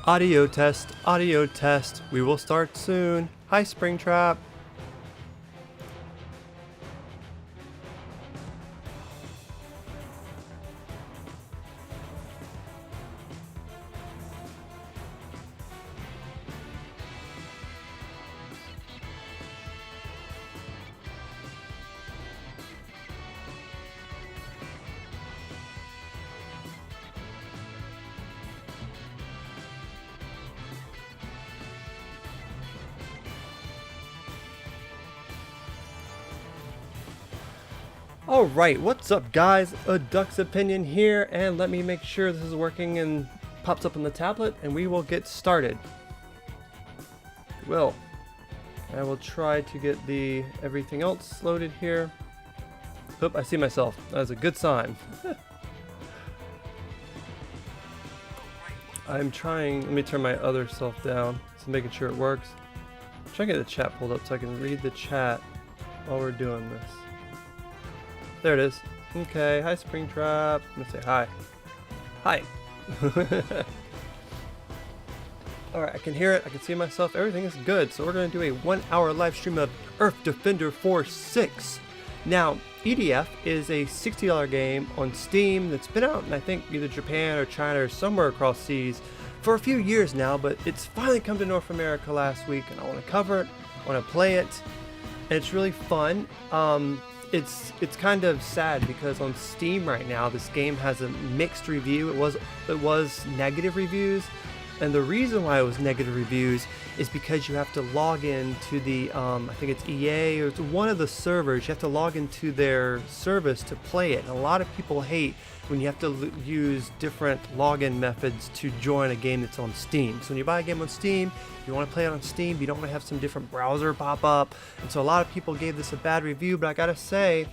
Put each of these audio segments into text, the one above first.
Audio test, audio test. We will start soon. Hi, Springtrap. Alright, what's up guys? A Duck's Opinion here, and let me make sure this is working and pops up on the tablet, and we will get started. I will try to get everything else loaded here. Oop, I see myself. That is a good sign. I'm trying, let me turn my other self down, so making sure it works. I'm trying to get the chat pulled up so I can read the chat while we're doing this. There it is. Okay, hi Springtrap. I'm gonna say hi. Hi. Alright, I can hear it, I can see myself, everything is good. So we're gonna do a 1 hour live stream of Earth Defender Force 6. Now, EDF is a $60 game on Steam that's been out in I think either Japan or China or somewhere across seas for a few years now, but it's finally come to North America last week, and I want to cover it, I want to play it, and it's really fun. It's kind of sad because on Steam right now this game has a mixed review. It was negative reviews, and the reason why it was negative reviews is because you have to log in to the I think it's EA or it's one of the servers. You have to log into their service to play it, and a lot of people hate when you have to use different login methods to join a game that's on Steam. So when you buy a game on Steam, you want to play it on Steam, you don't want to have some different browser pop up, and so a lot of people gave this a bad review, but I gotta say,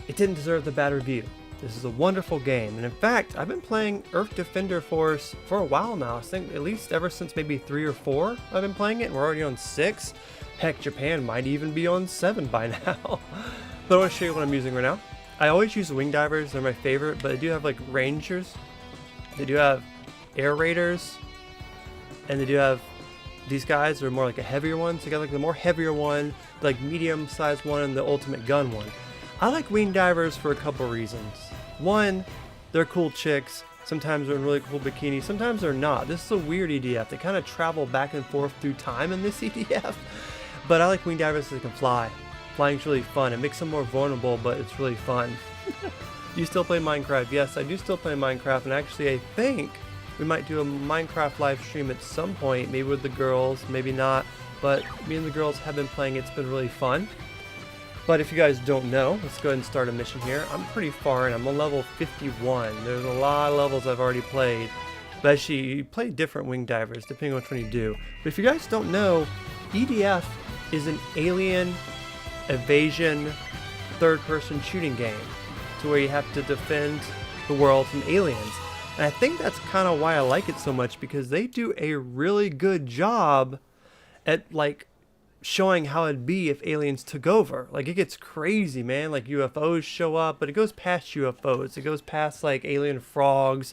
it didn't deserve the bad review. This is a wonderful game, and in fact, I've been playing Earth Defender Force for a while now. I think at least ever since maybe 3 or 4 I've been playing it, and we're already on 6. Heck, Japan might even be on 7 by now. But I want to show you what I'm using right now. I always use wing divers, they're my favorite, but they do have like rangers, they do have air raiders, and they do have these guys are more like a heavier one. So you got like the more heavier one, like medium sized one, and the ultimate gun one. I like wing divers for a couple reasons. One, they're cool chicks. Sometimes they're in really cool bikinis, sometimes they're not. This is a weird EDF. They kind of travel back and forth through time in this EDF. But I like wing divers because they can fly. Flying's really fun. It makes them more vulnerable, but it's really fun. Do you still play Minecraft? Yes, I do still play Minecraft, and actually I think we might do a Minecraft live stream at some point, maybe with the girls, maybe not, but me and the girls have been playing. It's been really fun. But if you guys don't know, let's go ahead and start a mission here. I'm pretty far in. I'm on level 51. There's a lot of levels I've already played. But actually, you play different wing divers depending on which one you do. But if you guys don't know, EDF is an alien evasion third-person shooting game to where you have to defend the world from aliens. And I think that's kind of why I like it so much, because they do a really good job at like showing how it'd be if aliens took over. Like, it gets crazy, man. Like, UFOs show up, but it goes past UFOs. It goes past like alien frogs,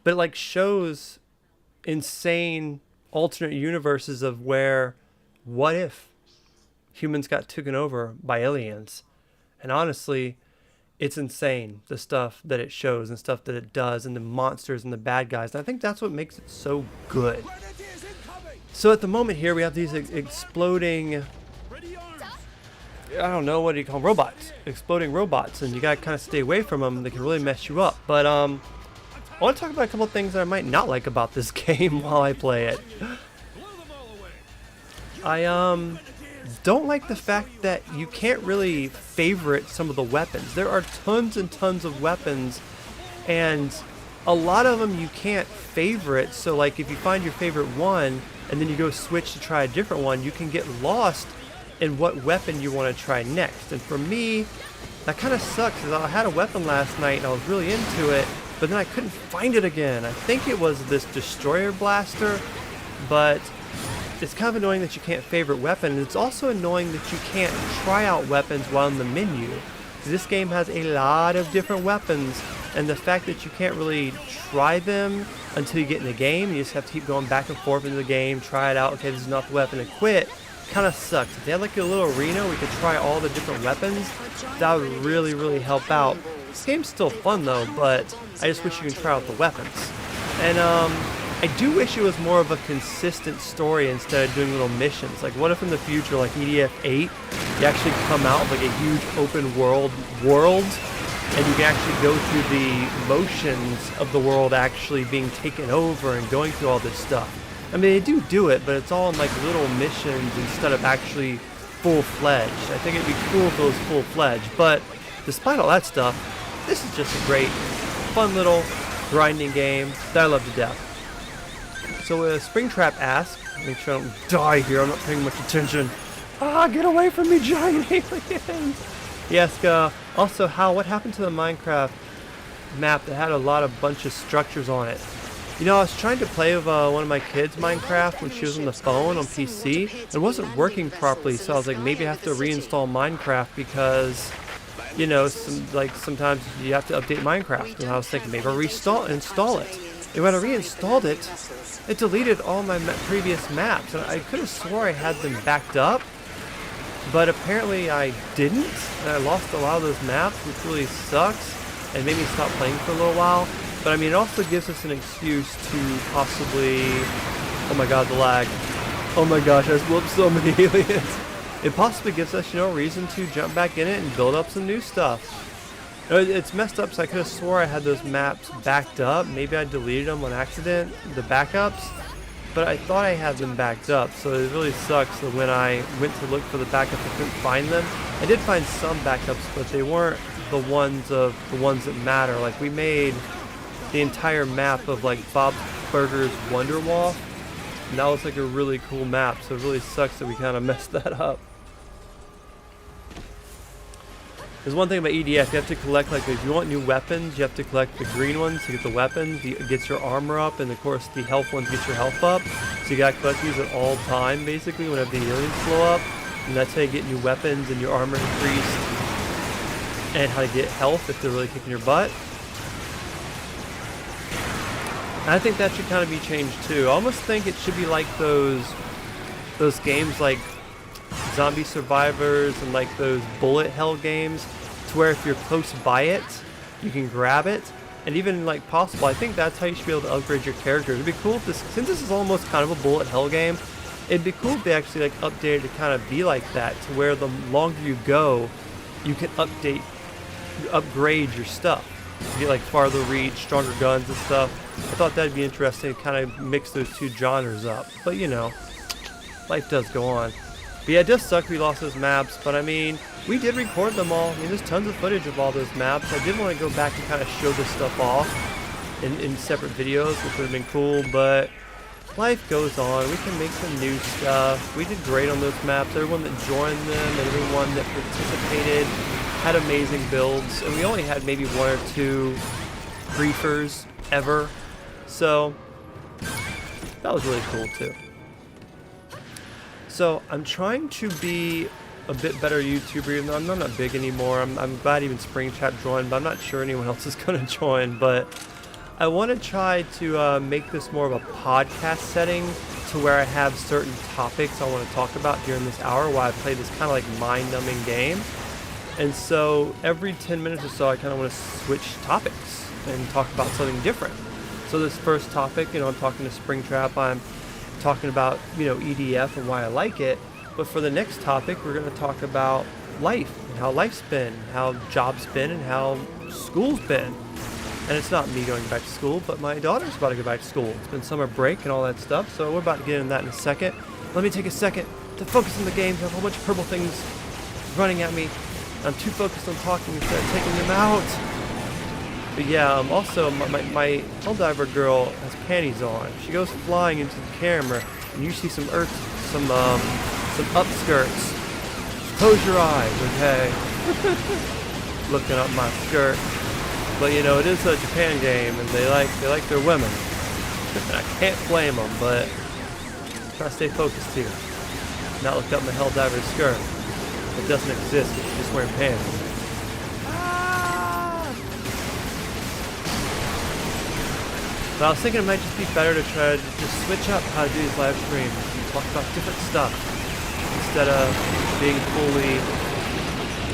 but it like shows insane alternate universes of where, what if humans got taken over by aliens? And honestly, it's insane, the stuff that it shows and stuff that it does, and the monsters and the bad guys. And I think that's what makes it so good. So at the moment here, we have these exploding, I don't know, what do you call them? Robots. Exploding robots, and you gotta kind of stay away from them. They can really mess you up. But I want to talk about a couple of things that I might not like about this game while I play it. I don't like the fact that you can't really favorite some of the weapons. There are tons and tons of weapons, and a lot of them you can't favorite. So like if you find your favorite one and then you go switch to try a different one, you can get lost in what weapon you want to try next. And for me, that kind of sucks, because I had a weapon last night and I was really into it, but then I couldn't find it again. I think it was this destroyer blaster, but it's kind of annoying that you can't favorite weapon, and it's also annoying that you can't try out weapons while in the menu. This game has a lot of different weapons, and the fact that you can't really try them until you get in the game. You just have to keep going back and forth into the game, try it out. Okay, this is not the weapon, and quit. Kind of sucks. If they had like a little arena, we could try all the different weapons. That would really, really help out. This game's still fun though, but I just wish you could try out the weapons. And I do wish it was more of a consistent story instead of doing little missions. Like, what if in the future, like EDF 8, you actually come out with like a huge open world, and you can actually go through the motions of the world actually being taken over and going through all this stuff. I mean, they do it, but it's all in like little missions instead of actually full-fledged. I think it'd be cool if it was full-fledged, but despite all that stuff, this is just a great, fun little grinding game that I love to death. So Springtrap asks, make sure I don't die here, I'm not paying much attention. Ah, get away from me, giant aliens! He asks, also, what happened to the Minecraft map that had a bunch of structures on it? You know, I was trying to play with one of my kids' Minecraft when she was on the phone on PC. It wasn't working properly, so I was like, maybe I have to reinstall Minecraft because, you know, sometimes you have to update Minecraft. And I was thinking, maybe I'll install it. And when I reinstalled it, it deleted all my previous maps. And I could have swore I had them backed up, but apparently I didn't. And I lost a lot of those maps, which really sucks and made me stop playing for a little while. But I mean, it also gives us an excuse to possibly... Oh my god, the lag. Oh my gosh, I just whooped so many aliens. It possibly gives us, you know, a reason to jump back in it and build up some new stuff. It's messed up, so I could have swore I had those maps backed up. Maybe I deleted them on accident, the backups. But I thought I had them backed up, so it really sucks that when I went to look for the backups, I couldn't find them. I did find some backups, but they weren't the ones that matter. Like, we made the entire map of like Bob's Burgers Wonderwall, and that was like a really cool map, so it really sucks that we kind of messed that up. There's one thing about EDF, you have to collect, like, if you want new weapons, you have to collect the green ones to get the weapons, it gets your armor up, and of course the health ones get your health up, so you gotta collect these at all time basically whenever the aliens blow up, and that's how you get new weapons and your armor increased, and how to get health if they're really kicking your butt. I think that should kind of be changed too. I almost think it should be like those games like Zombie Survivors and like those bullet hell games, to where if you're close by it, you can grab it. And even like possible, I think that's how you should be able to upgrade your character. It'd be cool if this, since this is almost kind of a bullet hell game, it'd be cool if they actually like updated to kind of be like that, to where the longer you go, you can upgrade your stuff. You get like farther reach, stronger guns and stuff. I thought that'd be interesting to kind of mix those two genres up. But you know, life does go on. But yeah, it does suck we lost those maps, but I mean, we did record them all. I mean, there's tons of footage of all those maps. I did want to go back and kind of show this stuff off in separate videos, which would have been cool, but life goes on. We can make some new stuff. We did great on those maps. Everyone that joined them and everyone that participated had amazing builds, and we only had maybe 1 or 2 griefers ever, so that was really cool too. So I'm trying to be a bit better YouTuber, even though I'm not big anymore. I'm glad even Springtrap joined, but I'm not sure anyone else is going to join. But I want to try to make this more of a podcast setting, to where I have certain topics I want to talk about during this hour while I play this kind of like mind-numbing game. And so every 10 minutes or so I kind of want to switch topics and talk about something different. So this first topic, you know, I'm talking to Springtrap, I'm talking about, you know, EDF and why I like it. But for the next topic, we're going to talk about life and how life's been, how job's been, and how school's been. And it's not me going back to school, but my daughter's about to go back to school. It's been summer break and all that stuff, so we're about to get into that in a second. Let me take a second to focus on the game. I have a whole bunch of purple things running at me. I'm too focused on talking instead of taking them out. But yeah, also my Helldiver girl has panties on. She goes flying into the camera, and you see some upskirts. Close your eyes, okay? Looking up my skirt. But you know, it is a Japan game, and they like their women. I can't blame them, but try to stay focused here. Not look up my Helldiver skirt. It doesn't exist if you're just wearing pants. But I was thinking it might just be better to try to just switch up how to do these live streams and talk about different stuff instead of being fully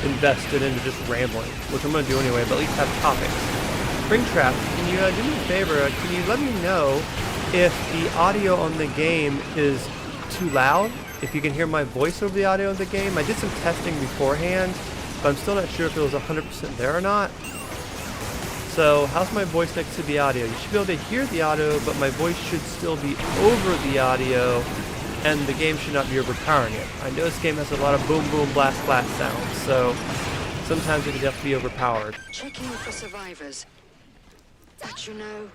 invested into just rambling, which I'm going to do anyway, but at least have topics. Springtrap, can you do me a favor? Can you let me know if the audio on the game is too loud? If you can hear my voice over the audio of the game? I did some testing beforehand, but I'm still not sure if it was 100% there or not. So, how's my voice next to the audio? You should be able to hear the audio, but my voice should still be over the audio, and the game should not be overpowering it. I know this game has a lot of boom, boom, blast, blast sounds, so sometimes it can definitely be overpowered. Checking for survivors. But you know,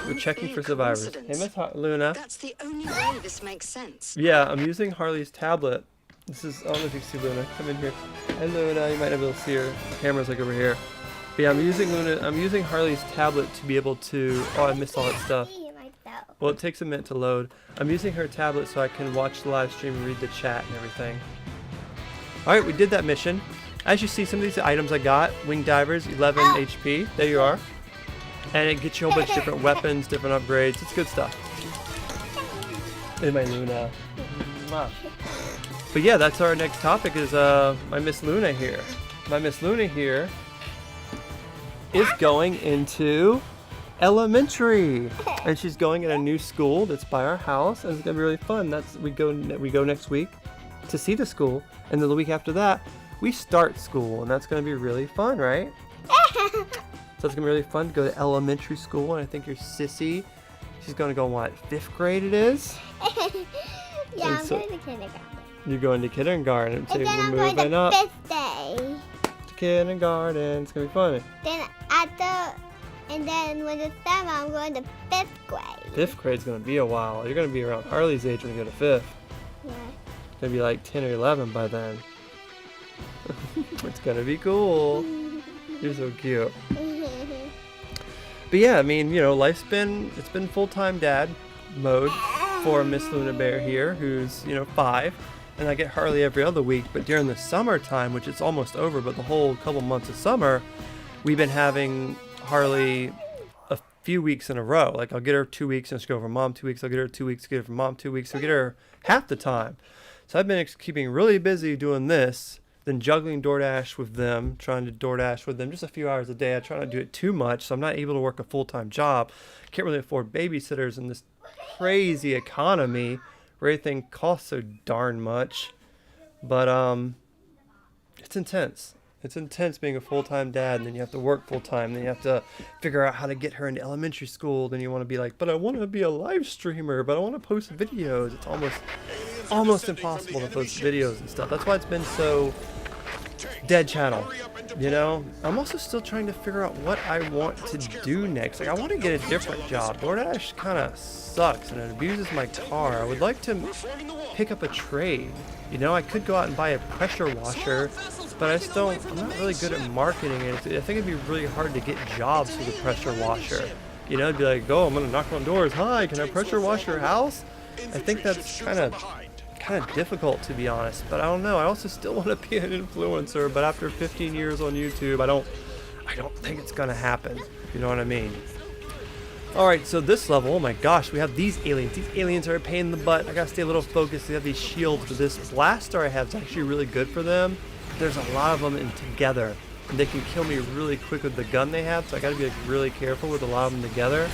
we're checking for survivors. Hey, Miss Luna. that's the only way this makes sense. Yeah, I'm using Harley's tablet. This is, I don't know if you can see Luna. Come in here. Hi Luna, you might not be able to see her. The camera's like over here. But yeah, I'm using Harley's tablet to be able to, oh, I missed all that stuff. Well, it takes a minute to load. I'm using her tablet so I can watch the live stream and read the chat and everything. Alright, we did that mission. As you see, some of these items I got, Wing Divers, 11 HP. There you are. And it gets you a whole bunch of different weapons, different upgrades. It's good stuff. Hey, my Luna. But yeah, that's our next topic is my Miss Luna here. My Miss Luna here is going into elementary, and she's going at a new school that's by our house, and it's gonna be really fun. We go next week to see the school, and then the week after that we start school, and that's gonna be really fun, right? So it's gonna be really fun to go to elementary school, and I think your sissy, she's gonna go what, 5th grade it is? Yeah, I'm going to kindergarten. You're going to kindergarten, so And then we're I'm going moving to up 5th day. to kindergarten. It's gonna be fun. And then when it's summer, I'm going to 5th grade. 5th grade's gonna be a while. You're gonna be around Harley's age when you go to 5th. Yeah. It's gonna be like 10 or 11 by then. It's gonna be cool. You're so cute. But yeah, I mean, you know, it's been full-time dad mode for Miss Luna Bear here, who's, you know, 5, and I get Harley every other week. But during the summertime, which it's almost over, but the whole couple months of summer, we've been having Harley a few weeks in a row. Like, I'll get her 2 weeks and she'll go for mom 2 weeks. I'll get her 2 weeks, get her for mom 2 weeks. So I get her half the time. So I've been keeping really busy doing this, then juggling DoorDash with them, trying to DoorDash with them just a few hours a day. I try not to do it too much, so I'm not able to work a full-time job. Can't really afford babysitters in this crazy economy where everything costs so darn much. But it's intense. It's intense being a full-time dad, and then you have to work full-time, then you have to figure out how to get her into elementary school, then you want to be like, but I want to be a live streamer, but I want to post videos. It's almost impossible to post videos and stuff. That's why it's been so dead channel, you know? I'm also still trying to figure out what I want to do next. Like, I want to get a different job. DoorDash kind of sucks and it abuses my car. I would like to pick up a trade. You know, I could go out and buy a pressure washer, but I'm not really good at marketing it. I think it'd be really hard to get jobs for the pressure washer. You know, it'd be like, oh, I'm gonna knock on doors. Hi, can I pressure wash your house? I think that's kind of difficult, to be honest. But I don't know. I also still want to be an influencer, but after 15 years on YouTube, I don't think it's gonna happen. You know what I mean? Alright, so this level, oh my gosh, we have these aliens. These aliens are a pain in the butt. I gotta stay a little focused. They have these shields, but this blaster I have is actually really good for them. There's a lot of them in together, and they can kill me really quick with the gun they have, so I gotta be like really careful with a lot of them together.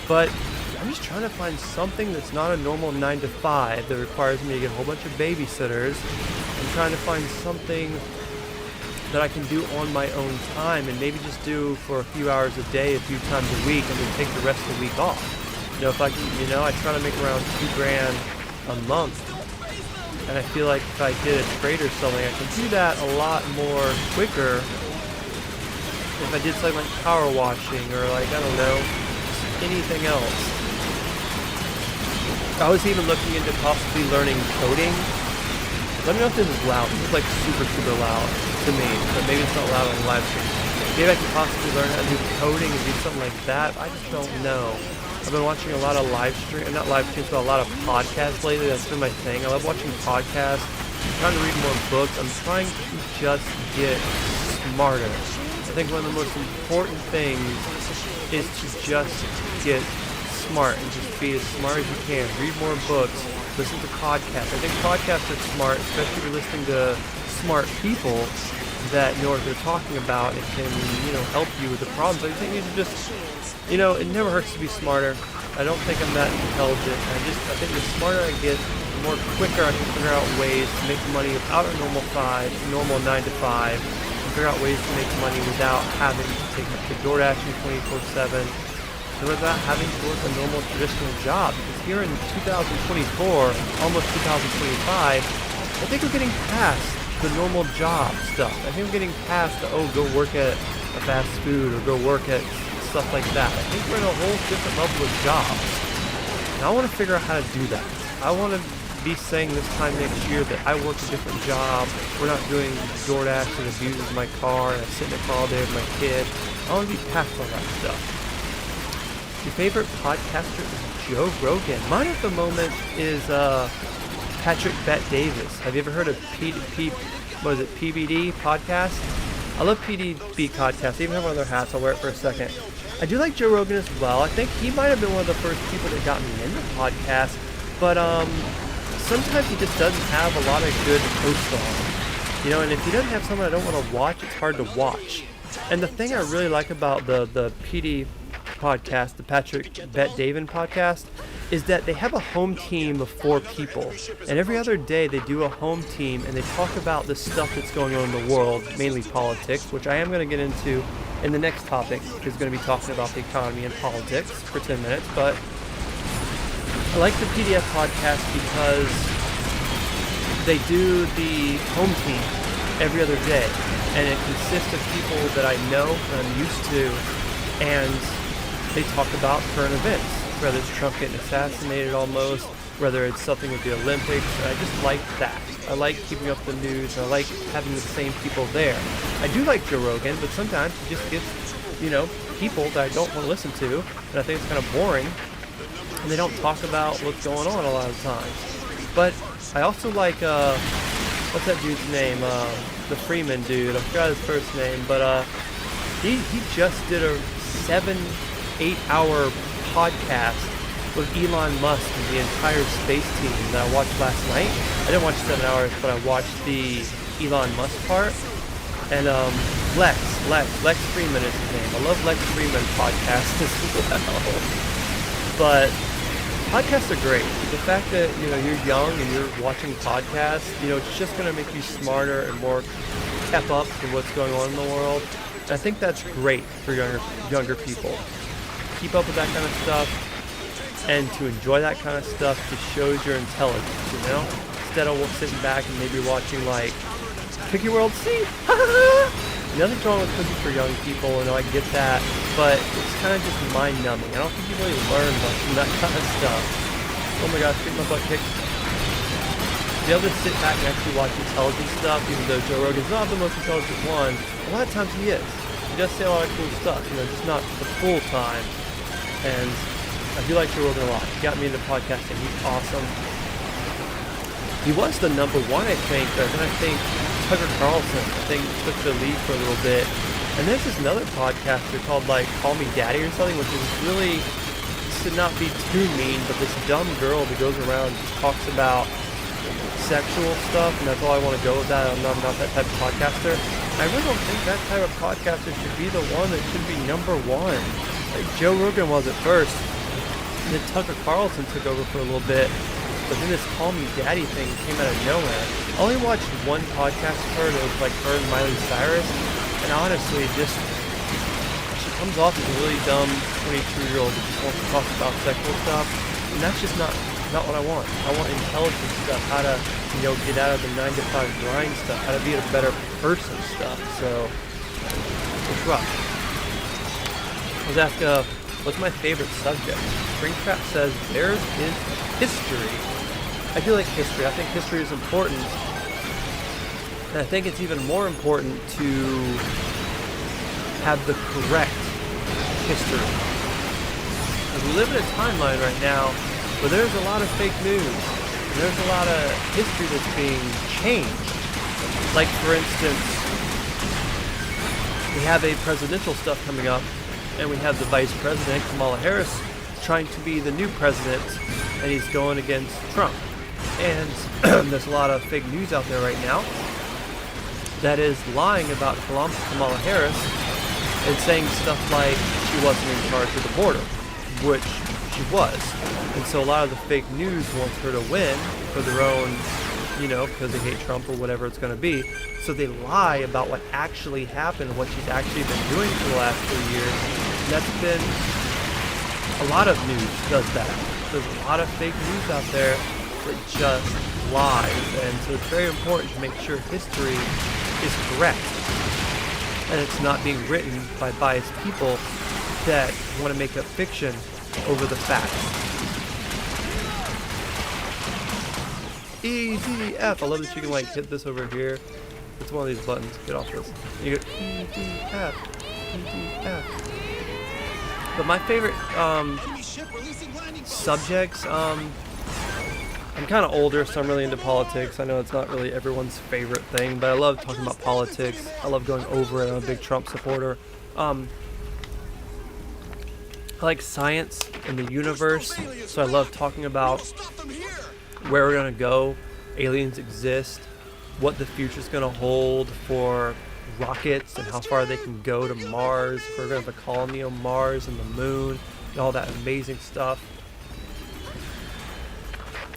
But I'm just trying to find something that's not a normal 9 to 5 that requires me to get a whole bunch of babysitters. I'm trying to find something that I can do on my own time and maybe just do for a few hours a day, a few times a week, and then take the rest of the week off. You know, if I can, you know, I try to make around $2 grand a month, and I feel like if I did a trade or something, I can do that a lot more quicker. If I did something like power washing or like, I don't know, anything else. I was even looking into possibly learning coding. Let me know if this is loud. This is like super loud to me, but maybe it's not loud on the live stream. Maybe I could possibly learn how to do coding and do something like that. I just don't know. I've been watching a lot of not live streams, but a lot of podcasts lately. That's been my thing. I love watching podcasts. I'm trying to read more books. I'm trying to just get smarter. I think one of the most important things is to just get smart and just be as smart as you can. Read more books, listen to podcasts. I think podcasts are smart, especially if you're listening to smart people that know what they're talking about and can, help you with the problems. I think you should just, it never hurts to be smarter. I don't think I'm that intelligent. I think the smarter I get, the more quicker I can figure out ways to make money without a normal 9 to 5, and figure out ways to make money without having to take up the DoorDashing 24/7, and without having to work a normal traditional job. Because here in 2024, almost 2025, I think we're getting past the normal job stuff. I think we're getting past the, go work at a fast food or go work at stuff like that. I think we're in a whole different level of jobs. And I want to figure out how to do that. I want to be saying this time next year that I work a different job. We're not doing DoorDash that abuses my car and I sit in the car all day with my kid. I want to be past all that stuff. Your favorite podcaster is Joe Rogan. Mine at the moment is Patrick Bet-Davis. Have you ever heard of PBD podcast? I love PDB podcast. I even have one of their hats. I'll wear it for a second. I do like Joe Rogan as well. I think he might have been one of the first people that got me into podcasts. But sometimes he just doesn't have a lot of good hosts on. And if he doesn't have someone I don't want to watch, it's hard to watch. And the thing I really like about the PD podcast, the Patrick Bet-David podcast, is that they have a home team of 4 people, and every other day they do a home team and they talk about the stuff that's going on in the world, mainly politics, which I am going to get into in the next topic, is going to be talking about the economy and politics for 10 minutes. But I like the PDF podcast because they do the home team every other day, and it consists of people that I know and I'm used to, and they talk about current events, whether it's Trump getting assassinated almost, whether it's something with the Olympics. And I just like that. I like keeping up the news, and I like having the same people there. I do like Joe Rogan, but sometimes he just gets, people that I don't want to listen to, and I think it's kind of boring, and they don't talk about what's going on a lot of times. But I also like, what's that dude's name? The Freeman dude. I forgot his first name, but he just did a 7-8 hour podcast with Elon Musk and the entire space team that I watched last night. I didn't watch 7 hours, but I watched the Elon Musk part. And Lex Freeman is his name. I love Lex Freeman podcast as well. But podcasts are great. The fact that you're young and you're watching podcasts, it's just going to make you smarter and more kept up to what's going on in the world. And I think that's great for younger people. Keep up with that kind of stuff, and to enjoy that kind of stuff just shows your intelligence, Instead of sitting back and maybe watching like Cookie World C. Nothing's wrong with cookies for young people, I get that, but it's kind of just mind-numbing. I don't think you really learn much from that kind of stuff. Oh my gosh, get my butt kicked. To be able to sit back and actually watch intelligent stuff, even though Joe Rogan's not the most intelligent one, a lot of times he is. He does say a lot of cool stuff, just not the full time. And I do like Joe Rogan a lot. He got me into podcasting. He's awesome. He was the number 1, I think, but then I think Tucker Carlson, took the lead for a little bit. And there's this another podcaster called, Call Me Daddy or something, which is really, to not be too mean, but this dumb girl that goes around and just talks about sexual stuff, and that's all I want to go with that. I'm not that type of podcaster. I really don't think that type of podcaster should be the one that should be number 1. Joe Rogan was at first, and then Tucker Carlson took over for a little bit, but then this Call Me Daddy thing came out of nowhere. I only watched one podcast of her that was her and Miley Cyrus, and honestly, she comes off as a really dumb 22-year-old that just wants to talk about sexual stuff, and that's just not what I want. I want intelligent stuff, how to, get out of the 9 to 5 grind stuff, how to be a better person stuff, so it's rough. I was asked, what's my favorite subject? Springtrap says theirs is history. I do like history. I think history is important. And I think it's even more important to have the correct history. Because we live in a timeline right now where there's a lot of fake news. And there's a lot of history that's being changed. Like, for instance, we have a presidential stuff coming up, and we have the Vice President, Kamala Harris, trying to be the new president, and he's going against Trump. And there's a lot of fake news out there right now that is lying about Kamala Harris and saying stuff like she wasn't in charge of the border, which she was. And so a lot of the fake news wants her to win for their own, because they hate Trump or whatever it's going to be. So they lie about what actually happened, what she's actually been doing for the last 3 years. And that's been, a lot of news does that. There's a lot of fake news out there that just lies. And so it's very important to make sure history is correct. And it's not being written by biased people that want to make up fiction over the facts. EDF. I love that you can hit this over here. It's one of these buttons. Get off this. You go EDF. EDF. But my favorite subjects, I'm kind of older, so I'm really into politics. I know it's not really everyone's favorite thing, but I love talking about politics. I love going over it. I'm a big Trump supporter. I like science and the universe, so I love talking about where we're going to go, aliens exist, what the future's going to hold for rockets and how far they can go to Mars, if we're going to have a colony on Mars and the moon, and all that amazing stuff.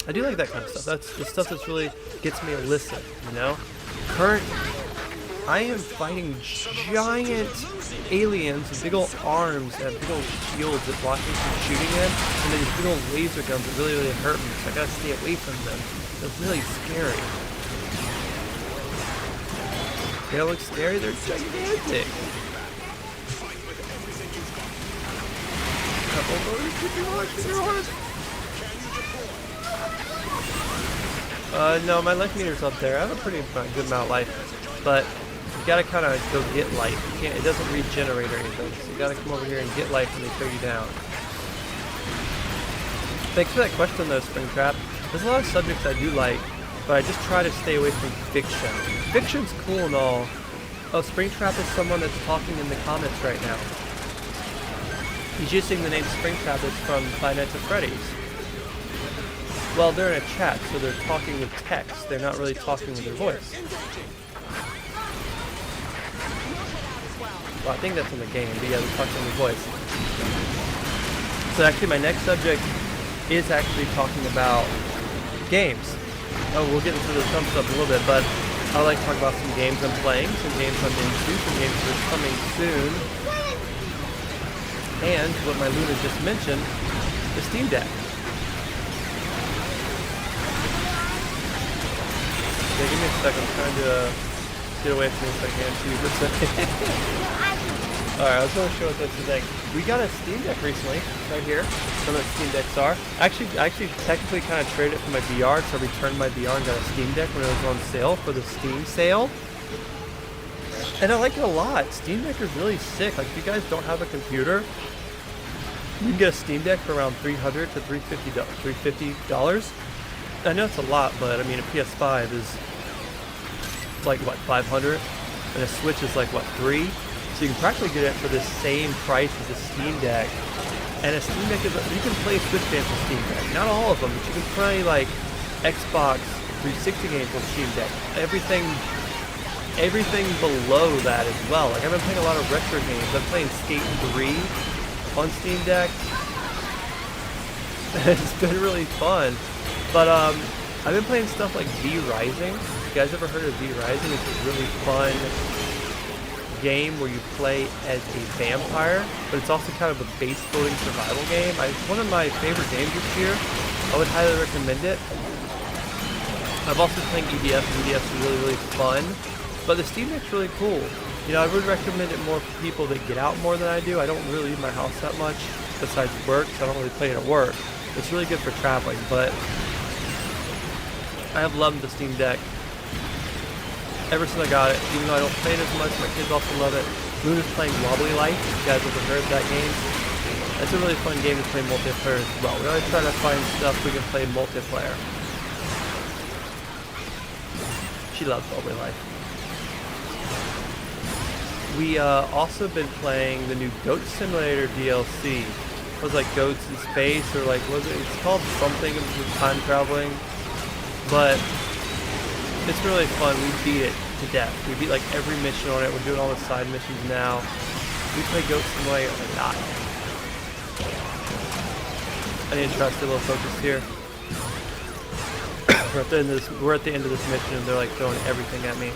I do like that kind of stuff. That's the stuff that really gets me to listen, I am fighting giant aliens with big old arms and big old shields that block me from shooting them, and then these big old laser guns that really, really hurt me, so I gotta stay away from them. They're really scary. They don't look scary, they're gigantic. No, my life meter's up there. I have a pretty good amount of life, but you gotta kind of go get life. You can't, it doesn't regenerate or anything, so you gotta come over here and get life when they throw you down. Thanks for that question though, Springtrap. There's a lot of subjects I do like, but I just try to stay away from fiction. Fiction's cool and all. Oh, Springtrap is someone that's talking in the comments right now. He's using the name Springtrap that's from Five Nights at Freddy's. Well, they're in a chat, so they're talking with text. They're not really talking with their voice. Well, I think that's in the game, but yeah, they're talking with their voice. So actually, my next subject is actually talking about games. Oh, we'll get into the Trump stuff in a little bit, but I like to talk about some games I'm playing, some games I'm into, some games that are coming soon, and what my Luna just mentioned, the Steam Deck. Yeah, give me a second. I'm trying to get away from me if I can too for a second. Alright, I was going to show what that's the thing. We got a Steam Deck recently, right here. Some of the Steam Decks are. I actually technically kind of traded it for my VR, so I returned my VR and got a Steam Deck when it was on sale for the Steam sale. And I like it a lot. Steam Deck is really sick. Like, if you guys don't have a computer, you can get a Steam Deck for around $300 to $350. I know it's a lot, but I mean, a PS5 is like what, $500, and a Switch is like what, $3. So you can practically get it for the same price as a Steam Deck. And a Steam Deck is, you can play Switch games with Steam Deck. Not all of them, but you can play like Xbox 360 games with Steam Deck. Everything below that as well. Like, I've been playing a lot of retro games. I'm playing Skate 3 on Steam Deck. It's been really fun. But I've been playing stuff like V Rising. You guys ever heard of V Rising? It's a really fun game where you play as a vampire, but it's also kind of a base building survival game. It's one of my favorite games this year. I would highly recommend it. I've also been playing EDF, and EDF is really, really fun. But the Steam Deck's really cool. You know, I would recommend it more for people that get out more than I do. I don't really leave my house that much, besides work, so I don't really play it at work. It's really good for traveling, but I have loved the Steam Deck ever since I got it. Even though I don't play it as much, my kids also love it. Luna's playing Wobbly Life. If you guys ever heard of that game? It's a really fun game to play multiplayer as well. We always try to find stuff we can play multiplayer. She loves Wobbly Life. We also been playing the new Goat Simulator DLC. It was like Goats in Space, or like, was it? It's called something with time traveling, but it's really fun. We beat it to death. We beat like every mission on it. We're doing all the side missions now. We play Goat Simulator a lot. I need to try to stay a little focused here. We're at the end of this mission, and they're like throwing everything at me.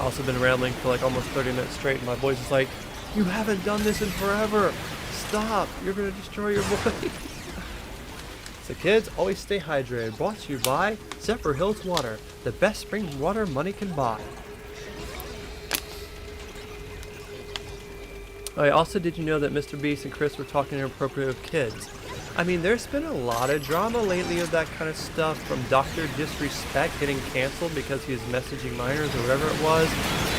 Also been rambling for like almost 30 minutes straight, and my voice is like, "You haven't done this in forever. Stop! You're gonna destroy your voice." So kids, always stay hydrated. Brought to you by Zephyr Hills Water, the best spring water money can buy. Also, did you know that Mr. Beast and Chris were talking inappropriate with kids? I mean, there's been a lot of drama lately of that kind of stuff, from Dr. Disrespect getting canceled because he was messaging minors or whatever it was,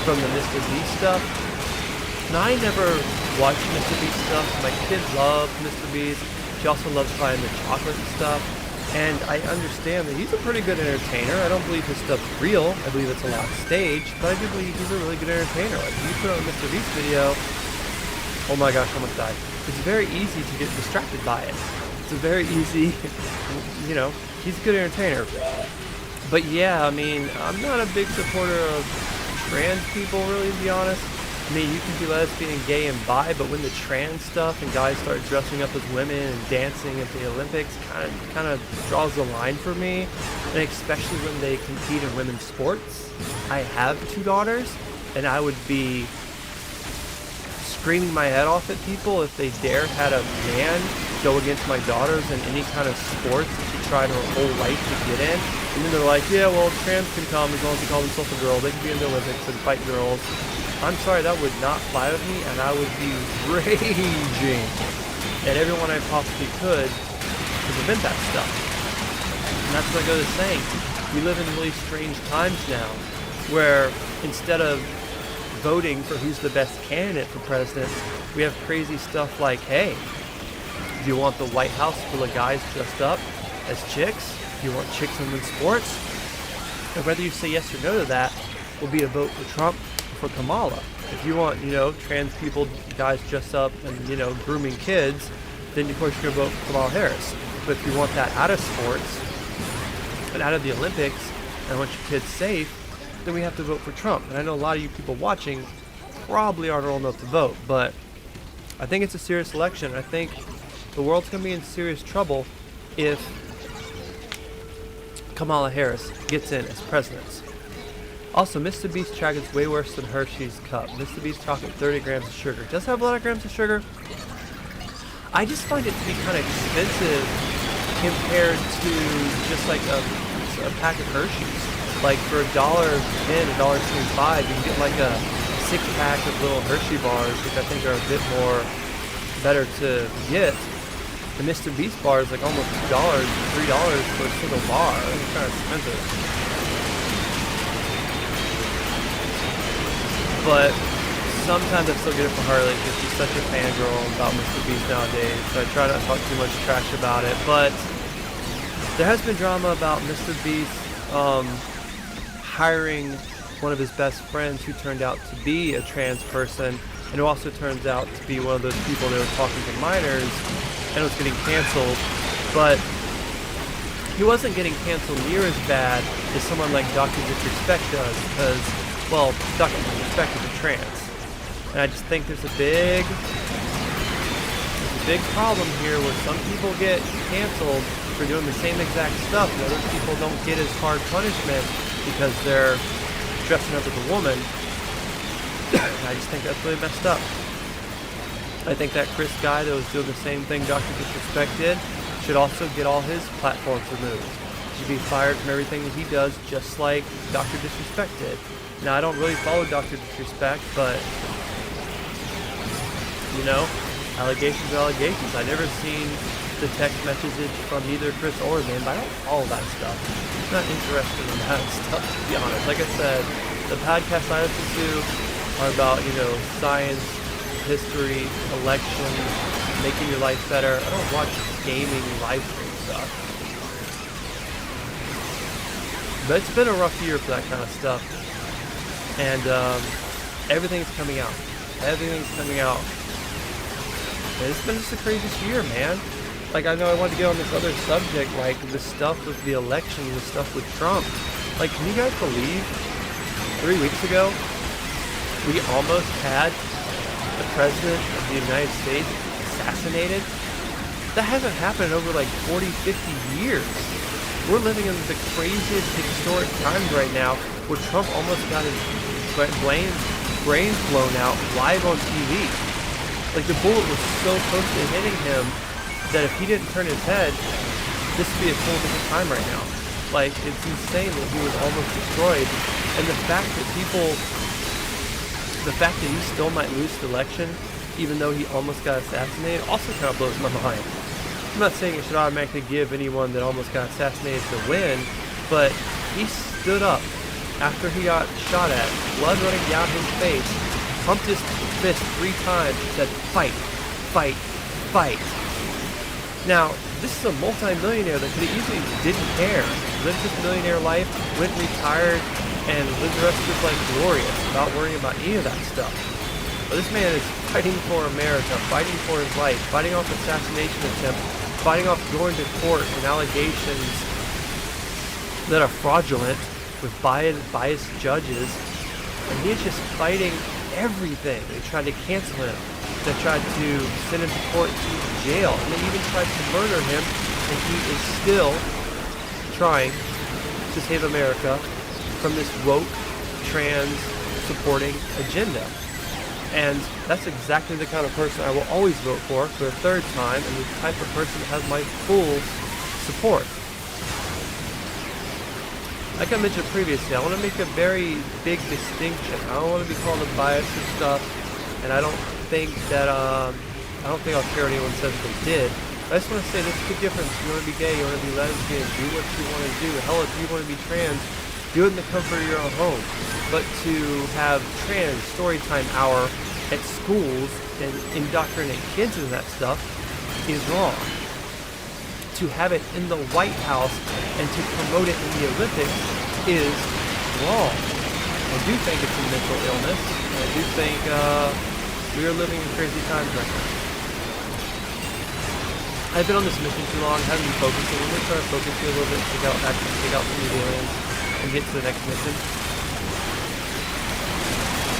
from the Mr. Beast stuff. Now, I never watched Mr. Beast stuff. My kid loved Mr. Beast. She also loves buying the chocolate and stuff. And I understand that he's a pretty good entertainer. I don't believe his stuff's real. I believe it's a lot staged, but I do believe he's a really good entertainer. Like, if you put on a Mr. Beast video, oh my gosh, I almost died. It's very easy to get distracted by it. It's a very easy, you know, he's a good entertainer. But yeah, I mean, I'm not a big supporter of trans people, really, to be honest. I mean, you can be lesbian and gay and bi, but when the trans stuff and guys start dressing up as women and dancing at the Olympics, kind of draws the line for me. And especially when they compete in women's sports. I have 2 daughters, and I would be screaming my head off at people if they dared had a man go against my daughters in any kind of sports that she tried her whole life to get in. And then they're like, yeah, well, trans can come as long as they call themselves a girl. They can be in the Olympics and fight girls. I'm sorry, that would not fly with me, and I would be raging at everyone I possibly could to prevent that stuff. And that's what I go to saying. We live in really strange times now, where instead of voting for who's the best candidate for president, we have crazy stuff like, hey, do you want the White House full of guys dressed up as chicks? Do you want chicks in women's sports? And whether you say yes or no to that will be a vote for Trump or for Kamala. If you want, you know, trans people, guys dressed up and, you know, grooming kids, then of course you're going to vote for Kamala Harris. But if you want that out of sports and out of the Olympics and want your kids safe, then we have to vote for Trump. And I know a lot of you people watching probably aren't old enough to vote, but I think it's a serious election. I think the world's going to be in serious trouble if Kamala Harris gets in as president. Also, Mr. Beast chocolate is way worse than Hershey's Cup. Mr. Beast chocolate, 30 grams of sugar. It does have a lot of grams of sugar. I just find it to be kind of expensive compared to just like a pack of Hershey's. Like for $1.10, $1.25, you can get like a 6-pack of little Hershey bars, which I think are a bit more better to get. The Mr. Beast bar is like almost $2, $3 for a single bar. It's kind of expensive. But sometimes I still get it for Harley because she's such a fangirl about Mr. Beast nowadays. So I try not to talk too much trash about it. But there has been drama about Mr. Beast hiring one of his best friends who turned out to be a trans person, and who also turns out to be one of those people that were talking to minors and was getting canceled. But he wasn't getting canceled near as bad as someone like Dr. Disrespect does, because, well, Dr. Disrespect is a trans. And I just think there's a big problem here where some people get canceled for doing the same exact stuff, and other people don't get as hard punishment because they're dressing up as a woman. I just think that's really messed up. I think that Chris guy that was doing the same thing Dr. Disrespect did should also get all his platforms removed. He should be fired from everything that he does, just like Dr. Disrespect did. Now, I don't really follow Dr. Disrespect, but, you know, allegations are allegations. I've never seen the text messages from either Chris or him, but I don't follow that stuff. I'm not interested in that stuff, to be honest. Like I said, the podcasts I listen to are about, you know, science, history, elections, making your life better. I don't watch gaming, live stream stuff. But it's been a rough year for that kind of stuff. And everything's coming out. Everything's coming out. And it's been just the craziest year, man. Like, I know I wanted to get on this other subject, like the stuff with the election, the stuff with Trump. Like, can you guys believe 3 weeks ago, we almost had the President of the United States assassinated? That hasn't happened in over like 40, 50 years. We're living in the craziest historic times right now where Trump almost got his brains blown out live on TV. Like, the bullet was so close to hitting him that if he didn't turn his head, this would be a whole different time right now. Like, it's insane that he was almost destroyed. And the fact that he still might lose the election, even though he almost got assassinated, also kind of blows my mind. I'm not saying it should automatically give anyone that almost got assassinated the win, but he stood up after he got shot at, blood running down his face, pumped his fist 3 times, and said, "Fight, fight, fight." Now, this is a multi-millionaire that could have easily didn't care, lived his millionaire life, went retired, and lived the rest of his life glorious, without worrying about any of that stuff. But this man is fighting for America, fighting for his life, fighting off assassination attempt, fighting off going to court and allegations that are fraudulent with biased judges, and he's just fighting everything. They tried to cancel him. They tried to send him to court to jail, and they even tried to murder him, and he is still trying to save America from this woke, trans-supporting agenda. And that's exactly the kind of person I will always vote for a third time, and the type of person that has my full support. Like I mentioned previously, I want to make a very big distinction. I don't want to be called a bias and stuff, and I don't think I'll care what anyone says they did. But I just want to say there's a big difference. You want to be gay, you want to be lesbian, do what you want to do. Hell, if you want to be trans, do it in the comfort of your own home. But to have trans storytime hour at schools and indoctrinate kids in that stuff is wrong. To have it in the White House and to promote it in the Olympics is wrong. I do think it's a mental illness. I do think we are living in crazy times right now. I've been on this mission too long, haven't been focusing. I'm going to try to focus here a little bit, take out some of the aliens, and get to the next mission.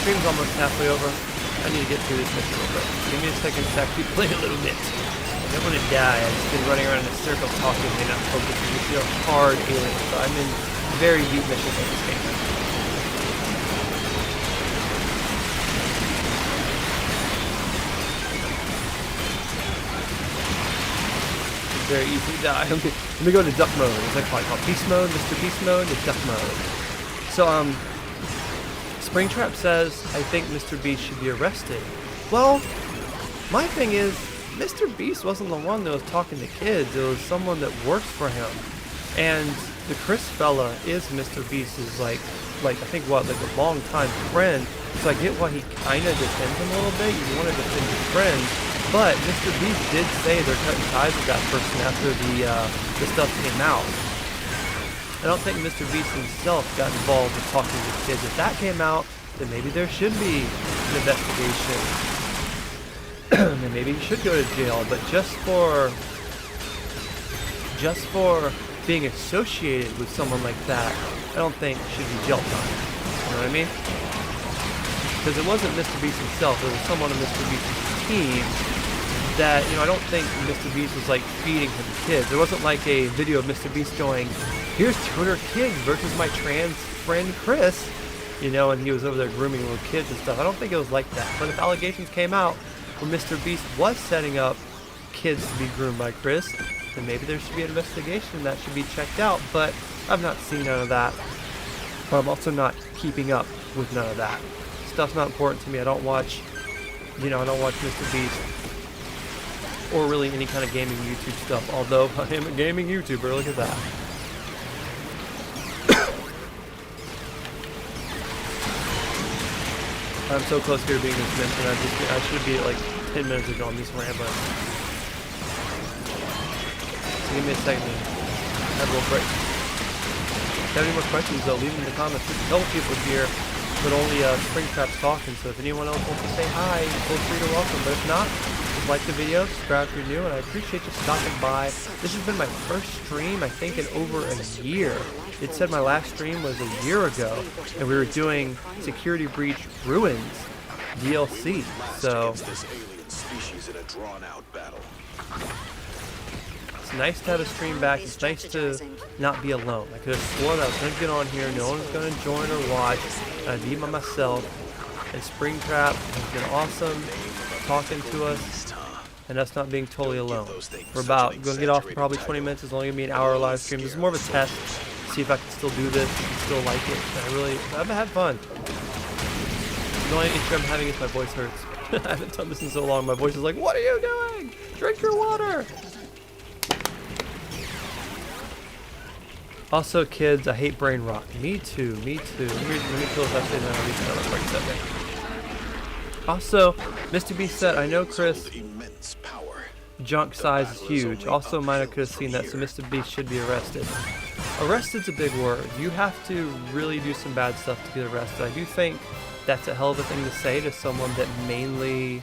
Stream's almost halfway over. I need to get through this mission real quick. Give me a second to actually play a little bit. I don't want to die. I've just been running around in a circle talking and not focusing. These are hard aliens, so I'm in very deep missions in this game. It's very easy to die. Let me go to duck mode. It's like called beast mode, Mr. Beast mode, and duck mode. So, Springtrap says, I think Mr. Beast should be arrested. Well, my thing is, Mr. Beast wasn't the one that was talking to kids. It was someone that worked for him. And the Chris fella is Mr. Beast's like I think a long time friend. So I get why he kind of defends him a little bit. You want to defend your friend. But Mr. Beast did say they're cutting ties with that person after the stuff came out. I don't think Mr. Beast himself got involved in talking to kids. If that came out, then maybe there should be an investigation. And maybe he should go to jail. But just for being associated with someone like that, I don't think should be jail time. You know what I mean? Because it wasn't Mr. Beast himself. It was someone on Mr. Beast's team that, I don't think Mr. Beast was like feeding him kids. There wasn't like a video of Mr. Beast going, here's 200 kids versus my trans friend Chris, and he was over there grooming little kids and stuff. I don't think it was like that. But if allegations came out where Mr. Beast was setting up kids to be groomed by Chris, then maybe there should be an investigation that should be checked out. But I've not seen none of that. But I'm also not keeping up with none of that. Stuff's not important to me. I don't watch, I don't watch Mr. Beast or really any kind of gaming YouTube stuff. Although I am a gaming YouTuber, look at that. I'm so close here to being this mission. I should be like 10 minutes ago. I'm just rambling. So give me a second. Have a little break. If you have any more questions, though, leave them in the comments. Just tell people here but only Springtrap's talking. So if anyone else wants to say hi, feel free to welcome. But if not, just like the video, subscribe if you're new, and I appreciate you stopping by. This has been my first stream, I think, in over a year. It said my last stream was a year ago, and we were doing Security Breach Ruins DLC. So it's nice to have a stream back. It's nice to not be alone. I could have sworn I was going to get on here, no one's going to join or watch, I'd be by myself. And Springtrap has been awesome talking to us and us not being totally alone. We're going to get off in probably 20 minutes. It's only going to be an hour live stream. This is more of a test, see if I can still do this, and still like it. I've had fun. The only issue I'm having is my voice hurts. I haven't done this in so long. My voice is like, what are you doing? Drink your water. Also, kids, I hate brain rot. Me too, me too. Let me kill this actually, then I'll reach another quick second. Also, Mr. B said, I know Chris, junk size is huge. Also, Mina could have seen that, so Mr. B should be arrested. Arrested's a big word. You have to really do some bad stuff to get arrested. I do think that's a hell of a thing to say to someone that mainly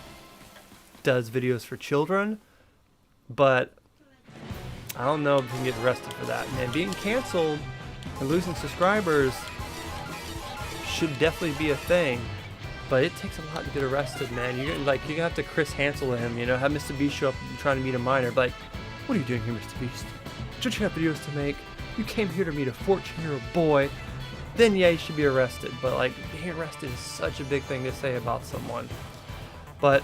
does videos for children, but I don't know if you can get arrested for that. And being canceled and losing subscribers should definitely be a thing, but it takes a lot to get arrested, man. You're gonna have to Chris Hansel him, you know, have Mr. Beast show up trying to meet a minor, like, what are you doing here, Mr. Beast? Don't you have videos to make? You came here to meet a 14-year-old boy. Then yeah, you should be arrested. But like, being arrested is such a big thing to say about someone. But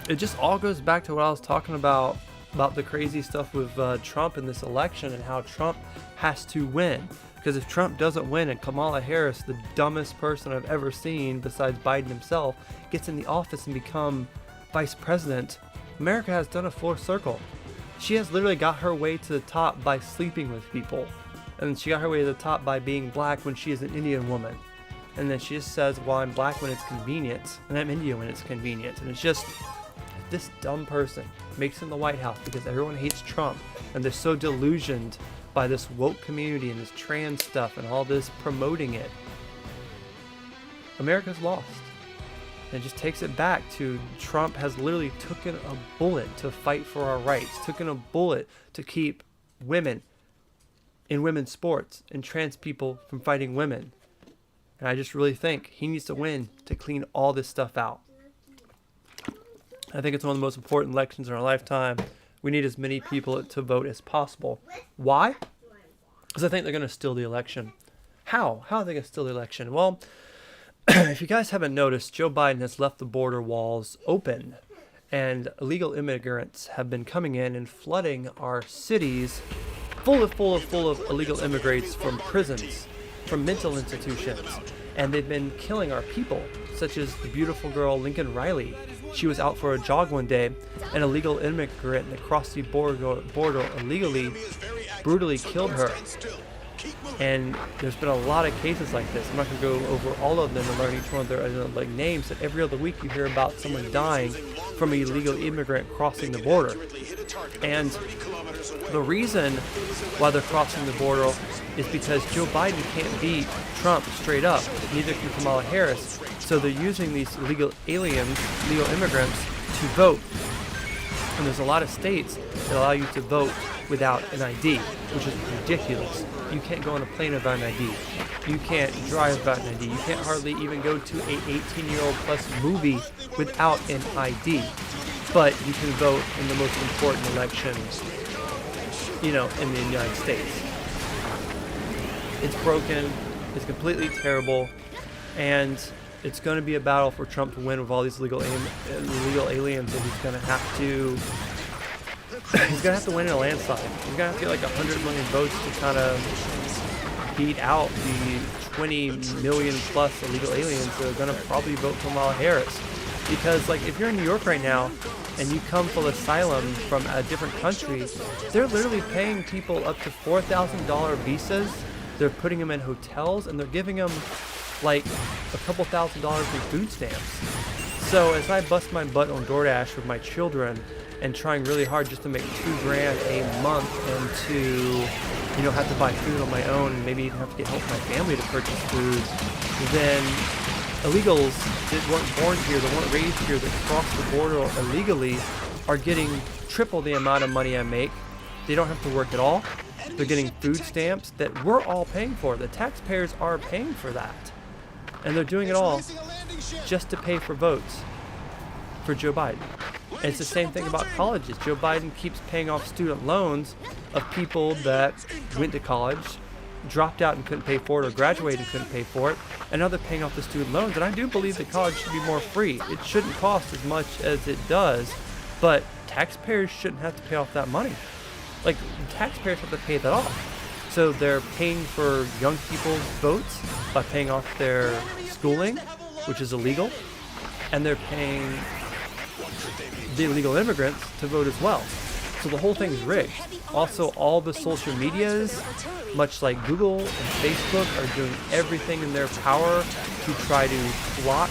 it just all goes back to what I was talking about the crazy stuff with Trump in this election and how Trump has to win. Because if Trump doesn't win and Kamala Harris, the dumbest person I've ever seen besides Biden himself, gets in the office and become vice president, America has done a full circle. She has literally got her way to the top by sleeping with people. And she got her way to the top by being black when she is an Indian woman. And then she just says, well, I'm black when it's convenient, and I'm Indian when it's convenient. And it's just, this dumb person makes it in the White House because everyone hates Trump. And they're so delusioned by this woke community and this trans stuff and all this promoting it. America's lost. And it just takes it back to Trump has literally taken a bullet to fight for our rights, taken a bullet to keep women in women's sports and trans people from fighting women. And I just really think he needs to win to clean all this stuff out. I think it's one of the most important elections in our lifetime. We need as many people to vote as possible. Why? Because I think they're going to steal the election. How? How are they going to steal the election? Well, if you guys haven't noticed, Joe Biden has left the border walls open, and illegal immigrants have been coming in and flooding our cities full of illegal immigrants from prisons, from mental institutions, and they've been killing our people, such as the beautiful girl Lincoln Riley. She was out for a jog one day, an illegal immigrant that crossed the border illegally brutally killed her. And there's been a lot of cases like this. I'm not going to go over all of them and learn each one of their like names, but every other week you hear about someone dying from an illegal immigrant crossing the border. And the reason why they're crossing the border is because Joe Biden can't beat Trump straight up. Neither can Kamala Harris. So they're using these illegal aliens, legal immigrants, to vote. And there's a lot of states that allow you to vote without an ID, which is ridiculous. You can't go on a plane without an ID. You can't drive without an ID. You can't hardly even go to a 18-year-old plus movie without an ID. But you can vote in the most important election, you know, in the United States. It's broken. It's completely terrible. And it's going to be a battle for Trump to win with all these illegal aliens, and he's going to have to win in a landslide. He's going to have to get like 100 million votes to kind of beat out the 20 million plus illegal aliens that are going to probably vote for Kamala Harris. Because like if you're in New York right now and you come for asylum from a different country, they're literally paying people up to $4,000 visas. They're putting them in hotels and they're giving them like a couple $1,000s in food stamps. So as I bust my butt on DoorDash with my children and trying really hard just to make $2,000 a month and to, have to buy food on my own and maybe even have to get help from my family to purchase food, then illegals that weren't born here, that weren't raised here, that crossed the border illegally are getting triple the amount of money I make. They don't have to work at all. They're getting food stamps that we're all paying for. The taxpayers are paying for that. And they're doing it all just to pay for votes for Joe Biden. And it's the same thing about colleges. Joe Biden keeps paying off student loans of people that went to college, dropped out and couldn't pay for it, or graduated and couldn't pay for it, and now they're paying off the student loans. And I do believe that college should be more free. It shouldn't cost as much as it does, but taxpayers shouldn't have to pay off that money. Like, taxpayers have to pay that off. So they're paying for young people's votes by paying off their schooling, which is illegal, and they're paying the illegal immigrants to vote as well. So the whole thing's rigged. Also, all the social medias, much like Google and Facebook, are doing everything in their power to try to block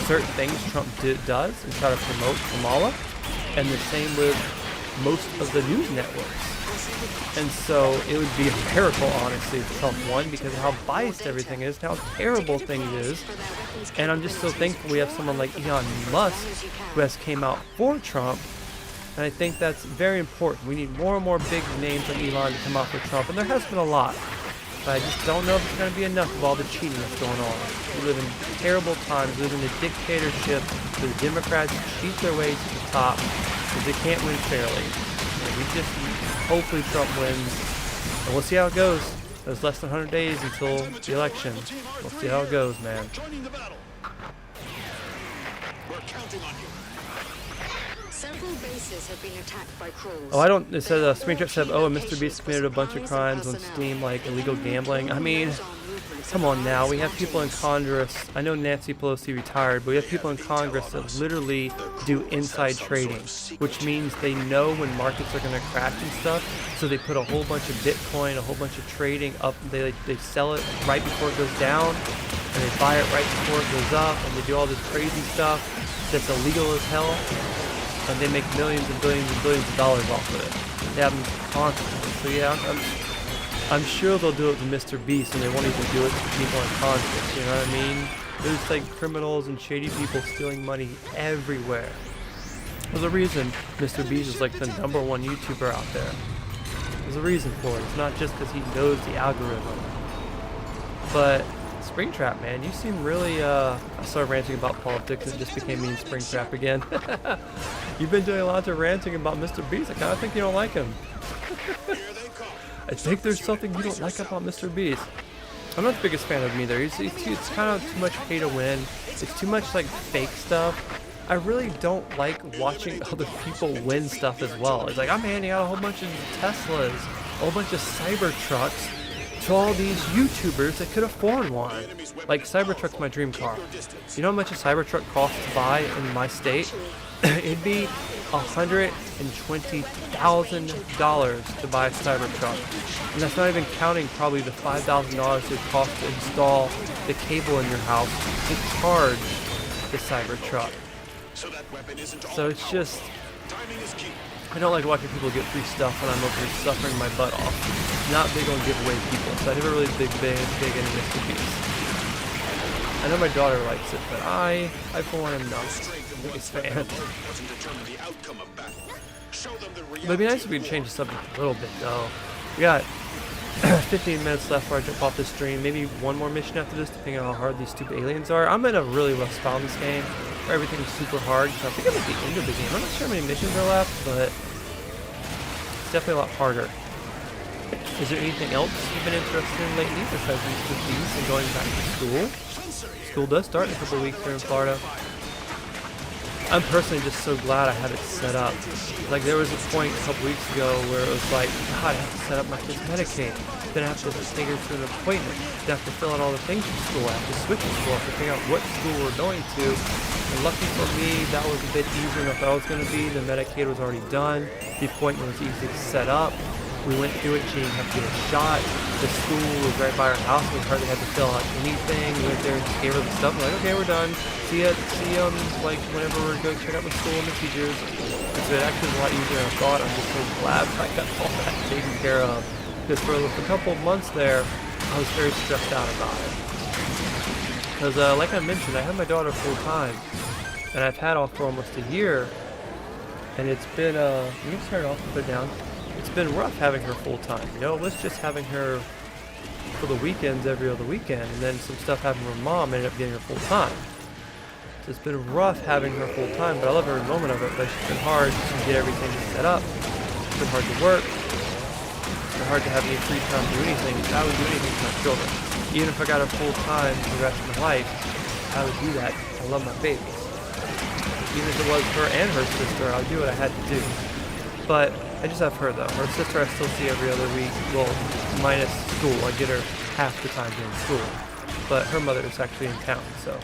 certain things Trump does and try to promote Kamala, and the same with most of the news networks. And so it would be a miracle, honestly, if Trump won, because of how biased everything is, and how terrible things is. And I'm just so thankful we have someone like Elon Musk who has came out for Trump. And I think that's very important. We need more and more big names like Elon to come out for Trump. And there has been a lot. But I just don't know if it's going to be enough of all the cheating that's going on. We live in terrible times. We live in a dictatorship where the Democrats cheat their way to the top because they can't win fairly. And we just hopefully Trump wins. And we'll see how it goes. There's less than 100 days until the election. We'll see how it goes, man. Several bases have been attacked by Krulls. Oh, I don't. It says Springtrap said, "Oh, and Mr. Beast committed a bunch of crimes on Steam, like illegal gambling." I mean, come on now. We have people in Congress. I know Nancy Pelosi retired, but we have people in Congress that literally do inside trading, which means they know when markets are going to crash and stuff. So they put a whole bunch of Bitcoin, a whole bunch of trading up. They sell it right before it goes down, and they buy it right before it goes up, and they do all this crazy stuff that's illegal as hell. And they make millions and billions of dollars off of it. They have them constantly. So yeah, I'm sure they'll do it to Mr. Beast, and they won't even do it to people in Congress. You know what I mean? There's like criminals and shady people stealing money everywhere. There's a reason Mr. Beast is like the #1 YouTuber out there. There's a reason for it. It's not just because he knows the algorithm. But Springtrap, man, you seem really, I started ranting about politics and it just became me and Springtrap again. You've been doing lots of ranting about Mr. Beast. I kind of think you don't like him. I think there's something you don't like about Mr. Beast. I'm not the biggest fan of him either. It's kind of too much pay to win. It's too much like fake stuff. I really don't like watching other people win stuff as well. It's like I'm handing out a whole bunch of Teslas, a whole bunch of Cybertrucks to all these YouTubers that could afford one. Like, Cybertruck's my dream car. You know how much a Cybertruck costs to buy in my state? It'd be $120,000 to buy a Cybertruck. And that's not even counting probably the $5,000 it costs to install the cable in your house to charge the Cybertruck. So it's just, I don't like watching people get free stuff when I'm over here suffering my butt off. Not big on giveaway people, so I never really big into Mr. Beast. I know my daughter likes it, but I for one am not the biggest fan. But it'd be nice if we could change the subject a little bit, though. We got 15 minutes left before I jump off the stream. Maybe one more mission after this, depending on how hard these stupid aliens are. I'm in a really rough spot in this game, where everything's super hard, so I think I'm at the end of the game. I'm not sure how many missions are left, but it's definitely a lot harder. Is there anything else you've been interested in lately besides Mr. Beast and going back to school? School does start in a couple of weeks here in Florida. I'm personally just so glad I have it set up. Like, there was a point a couple weeks ago where it was like, God, I have to set up my kid's Medicaid. Then I have to take her to an appointment. Then I have to fill out all the things from school. I have to switch to school. I have to figure out what school we're going to. And lucky for me, that was a bit easier than I thought it was going to be. The Medicaid was already done. The appointment was easy to set up. We went through it. She didn't have to get a shot. the school was right by our house. We hardly had to fill out anything. We went there and just gave her the stuff. We're like, okay, we're done. See you like whenever we're going to check out the school and the teachers. And so it actually was a lot easier than I thought. I'm just so glad I got all that taken care of. Because for a couple of months there, I was very stressed out about it. Because like I mentioned, I had my daughter full time. And I've had off for almost a year. And it's been, you can turn it off and put it down. It's been rough having her full time. You know, it was just having her for the weekends every other weekend, and then some stuff happened with mom, ended up getting her full time. So it's been rough having her full time, but I love every moment of it. But it's been hard to get everything set up. It's been hard to work. It's been hard to have any free time to do anything. I would do anything for my children. Even if I got her full time for the rest of my life, I would do that. I love my babies. Even if it was her and her sister, I'll do what I had to do. But I just have her though. Her sister I still see every other week. Well, minus school. I get her half the time during school. But her mother is actually in town, so.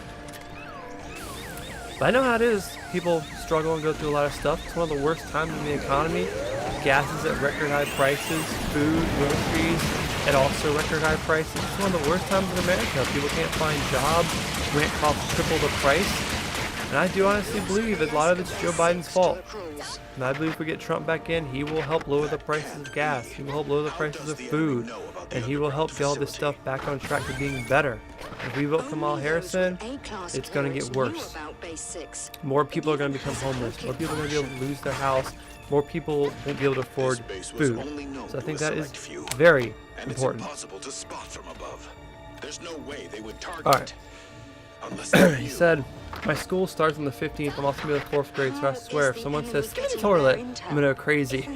But I know how it is. People struggle and go through a lot of stuff. It's one of the worst times in the economy. Gas is at record high prices. Food, groceries, at also record high prices. It's one of the worst times in America. People can't find jobs. Rent costs triple the price. And I do honestly believe that a lot of it's Joe Biden's fault. And I believe if we get Trump back in, he will help lower the prices of gas. He will help lower the prices of food. And he will help get all this stuff back on track to being better. If we vote Kamala Harris in, it's going to get worse. More people are going to become homeless. More people are going to be able to lose their house. More people won't be able to afford food. So I think that is very important. Alright. He said, my school starts on the 15th. I'm also going to be in the 4th grade, so I swear if someone says skippity toilet, I'm going to go crazy.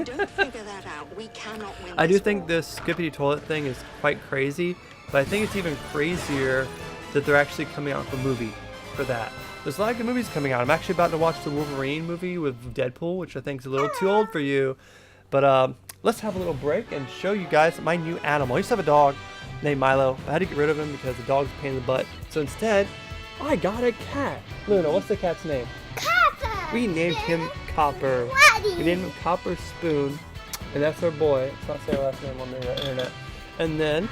I do think this skippity toilet thing is quite crazy, but I think it's even crazier that they're actually coming out with a movie for that. There's a lot of good movies coming out. I'm actually about to watch the Wolverine movie with Deadpool, which I think is a little too old for you. But let's have a little break and show you guys my new animal. I used to have a dog named Milo. I had to get rid of him because the dog's a pain in the butt. So instead, I got a cat. Luna, what's the cat's name? Copper. We named him Copper. We named him Copper Spoon. And that's our boy. It's not saying our last name on the internet. And then,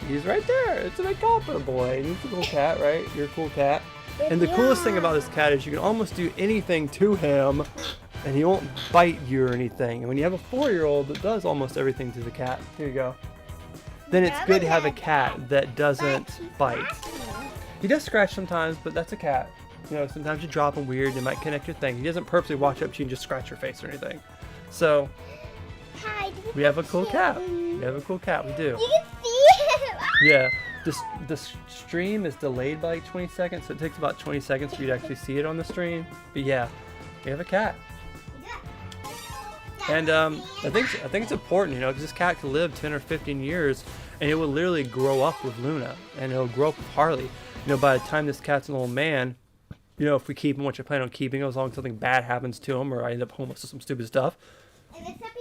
he's right there. It's a big Copper boy. He's a cool cat, right? You're a cool cat. And the coolest thing about this cat is you can almost do anything to him and he won't bite you or anything. And when you have a 4-year-old that does almost everything to the cat, here you go, then it's good to have a cat that doesn't bite. He does scratch sometimes, but that's a cat. You know, sometimes you drop him weird, you might connect your thing. He doesn't purposely walk up to you and just scratch your face or anything. So, we have a cool cat. We have a cool cat, we do. You can see him. Yeah, the stream is delayed by like 20 seconds, so it takes about 20 seconds for you to actually see it on the stream. But yeah, we have a cat. And I think it's important, you know, because this cat could live 10 or 15 years, and it will literally grow up with Luna, and it'll grow up with Harley. You know, by the time this cat's an old man, you know, if we keep him, which I plan on keeping him, as long as something bad happens to him, or I end up homeless or some stupid stuff,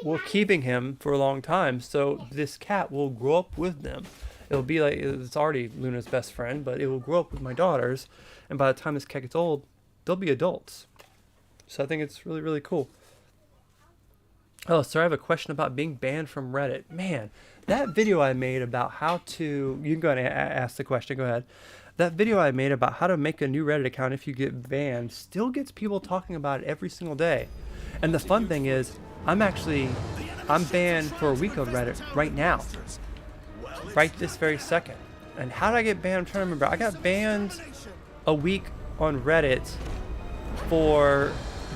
we're keeping him for a long time. So this cat will grow up with them. It'll be like, it's already Luna's best friend, but it will grow up with my daughters, and by the time this cat gets old, they'll be adults. So I think it's really, really cool. Oh, so I have a question about being banned from Reddit. Man, that video I made about how to... You can go ahead and ask the question. Go ahead. That video I made about how to make a new Reddit account if you get banned still gets people talking about it every single day. And the fun thing is, I'm banned for a week on Reddit right now. Right this very second. And how did I get banned? I'm trying to remember. I got banned a week on Reddit for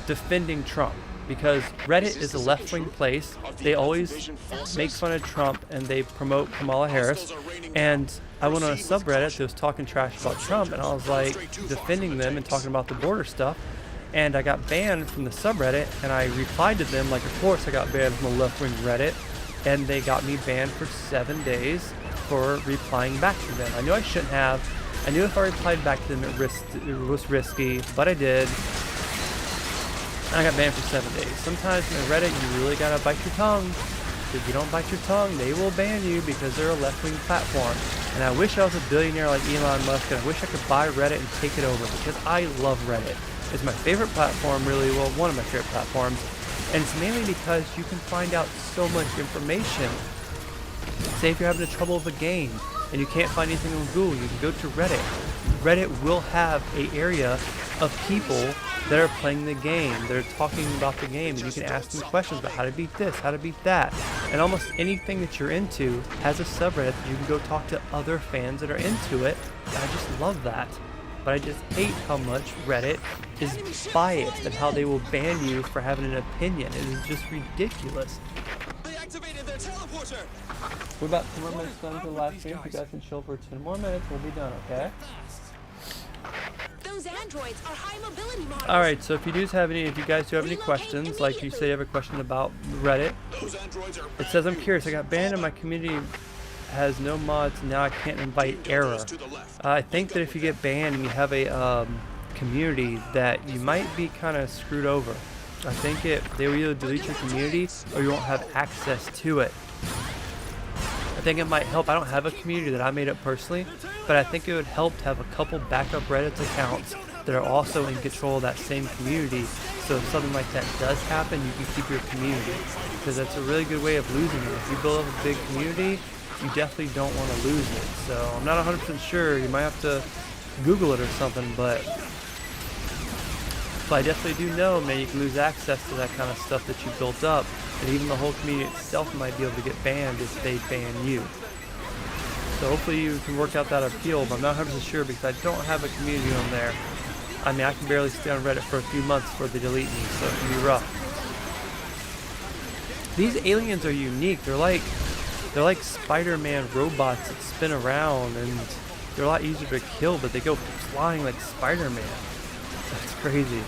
defending Trump. Because Reddit is a left-wing place. They always make fun of Trump and they promote Kamala Harris. And I went on a subreddit that was talking trash about Trump, and I was like defending them and talking about the border stuff. And I got banned from the subreddit, and I replied to them like, of course I got banned from a left-wing Reddit. And they got me banned for 7 days for replying back to them. I knew I shouldn't have. I knew if I replied back to them it was risky, but I did. And I got banned for 7 days. Sometimes in Reddit, you really gotta bite your tongue. If you don't bite your tongue, they will ban you because they're a left-wing platform. And I wish I was a billionaire like Elon Musk, and I wish I could buy Reddit and take it over because I love Reddit. It's my favorite platform, really, well, one of my favorite platforms. And it's mainly because you can find out so much information. Say if you're having trouble with a game and you can't find anything on Google, you can go to Reddit. Reddit will have an area of people that are playing the game, that are talking about the game, and you can ask them questions about how to beat this, how to beat that. And almost anything that you're into has a subreddit that you can go talk to other fans that are into it. And I just love that. But I just hate how much Reddit is biased and how they will ban you for having an opinion. It is just ridiculous. They activated their teleporter. We're about 10 more minutes done to the live stream. If you guys can chill for 10 more minutes, we'll be done, okay? Those androids are high mobility models. Alright, so if you guys do have any questions, like you say you have a question about Reddit, it says, I'm curious, I got banned and my community has no mods, now I can't invite error. I think that if you get banned and you have a community, that you might be kind of screwed over. I think they will either delete your community or you won't have access to it. I think it might help. I don't have a community that I made up personally, but I think it would help to have a couple backup Reddit accounts that are also in control of that same community. So if something like that does happen, you can keep your community, because that's a really good way of losing it. If you build up a big community, you definitely don't want to lose it. So I'm not 100% sure. You might have to Google it or something, but I definitely do know, man, you can lose access to that kind of stuff that you built up. And even the whole community itself might be able to get banned if they ban you. So hopefully you can work out that appeal, but I'm not 100% sure because I don't have a community on there. I mean, I can barely stay on Reddit for a few months before they delete me, so it can be rough. These aliens are unique. They're like Spider-Man robots that spin around, and they're a lot easier to kill, but they go flying like Spider-Man. That's crazy.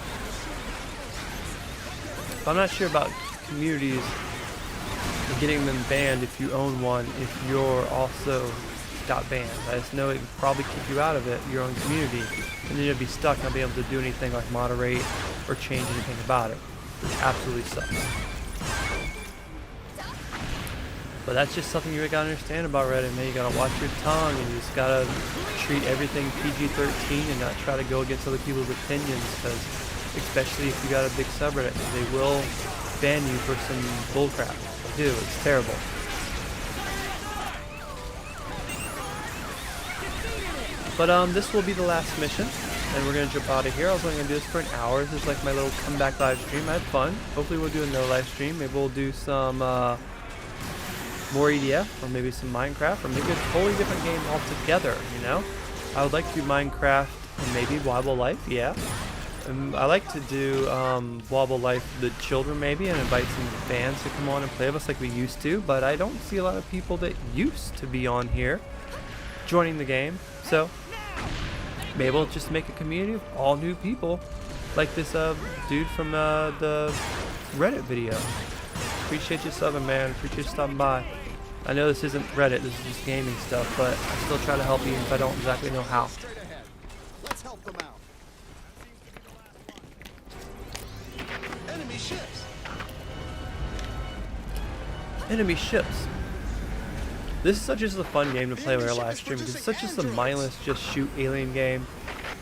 But I'm not sure about communities and getting them banned if you own one, if you're also got banned. I just know it would probably kick you out of it, your own community, and then you'd be stuck not being able to do anything like moderate or change anything about it, which absolutely sucks. But that's just something you gotta understand about Reddit, man. You gotta watch your tongue, and you just gotta treat everything PG-13 and not try to go against other people's opinions, because especially if you got a big subreddit, they will ban you for some bullcrap. They do. It's terrible. But this will be the last mission, and we're gonna jump out of here. I was only gonna do this for an hour. This is like my little comeback live stream. I had fun. Hopefully we'll do another live stream. Maybe we'll do some more EDF, or maybe some Minecraft, or maybe a totally different game altogether. You know, I would like to do Minecraft and maybe Wobble Life. Yeah. I like to do Wobble Life the children maybe, and invite some fans to come on and play with us like we used to, but I don't see a lot of people that used to be on here joining the game. So maybe we'll just make a community of all new people, like this dude from the Reddit video. Appreciate you subbing, man. Appreciate you stopping by. I know this isn't Reddit, this is just gaming stuff, but I still try to help even if I don't exactly know how. Let's help them out. Enemy ships. Enemy ships. This is such a fun game to play with our live stream because it's such a mindless, just shoot alien game.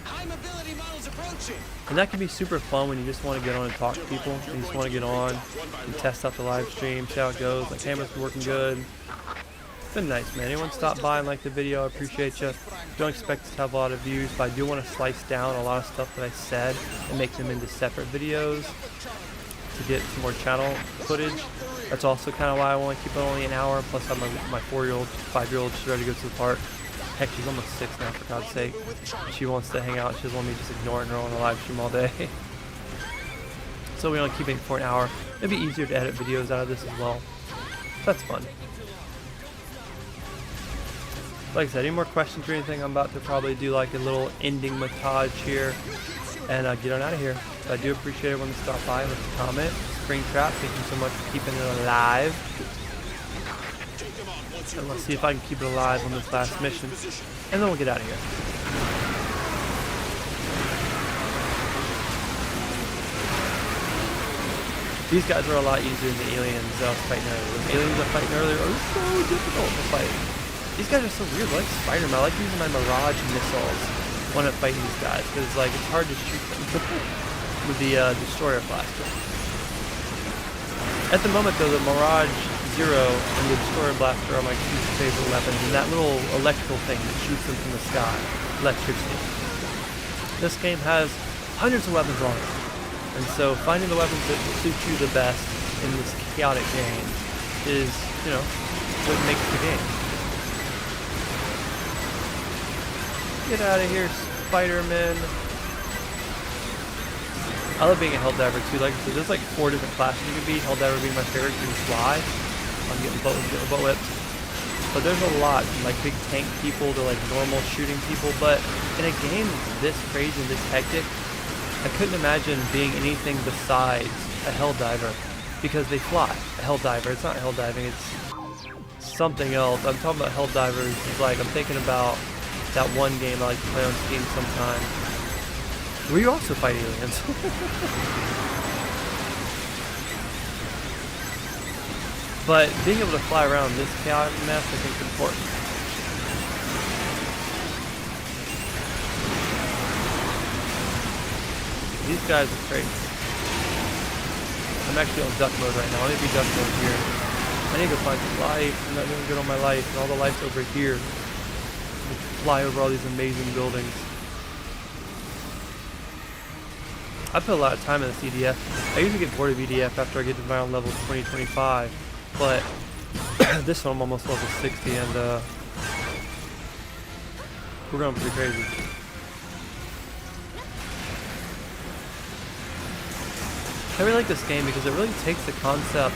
High mobility models approaching. And that can be super fun when you just want to get on and talk to people. And you just want to get on and test out the live stream, see how it goes. My camera's been working good. It's been nice, man. Anyone stop by and like the video, I appreciate you. Don't expect to have a lot of views, but I do want to slice down a lot of stuff that I said and make them into separate videos to get some more channel footage. That's also kind of why I want to keep it only an hour. Plus, I have my 4-year-old, 5-year-old. She's ready to go to the park. Heck, she's almost 6 now, for God's sake. She wants to hang out. She doesn't want me just ignoring her on the live stream all day. So we only keep it for an hour. It'd be easier to edit videos out of this as well. That's fun. Like I said, any more questions or anything, I'm about to probably do like a little ending montage here and get on out of here. So I do appreciate everyone that stopped by and left a comment. Springtrap, thank you so much for keeping it alive. And let's see if I can keep it alive on this last mission, and then we'll get out of here. These guys are a lot easier than the aliens I was fighting earlier. The aliens I was fighting earlier are so difficult to fight. These guys are so weird. They're like Spider-Man. I like using my Mirage missiles when I'm fighting these guys, because like it's hard to shoot them with the Destroyer blaster. At the moment though, the Mirage Sub-Zero and the Destroyer Blaster are my two favorite weapons, and that little electrical thing that shoots them from the sky, electricity. This game has hundreds of weapons on it, and so finding the weapons that suit you the best in this chaotic game is, you know, what makes the game. Get out of here, Spider-Man. I love being a Helldiver too. Like I said, there's like 4 different classes you can be. Helldiver being my favorite, you can fly. I'm getting butt whipped. But there's a lot, from like big tank people to like normal shooting people. But in a game this crazy and this hectic, I couldn't imagine being anything besides a Helldiver, because they fly. A Helldiver, it's not Helldiving, it's something else. I'm talking about Helldivers. It's like, I'm thinking about that one game I like to play on Steam sometimes, where you also fight aliens. But being able to fly around this chaotic mess, I think, is important. These guys are crazy. I'm actually on duck mode right now. I need to be duck mode here. I need to go find some life. I'm not doing good on my life, and all the life's over here. Fly over all these amazing buildings. I put a lot of time in this EDF. I usually get bored of EDF after I get to around level 20-25, but this one I'm almost level 60, and we're going pretty crazy. I really like this game because it really takes the concept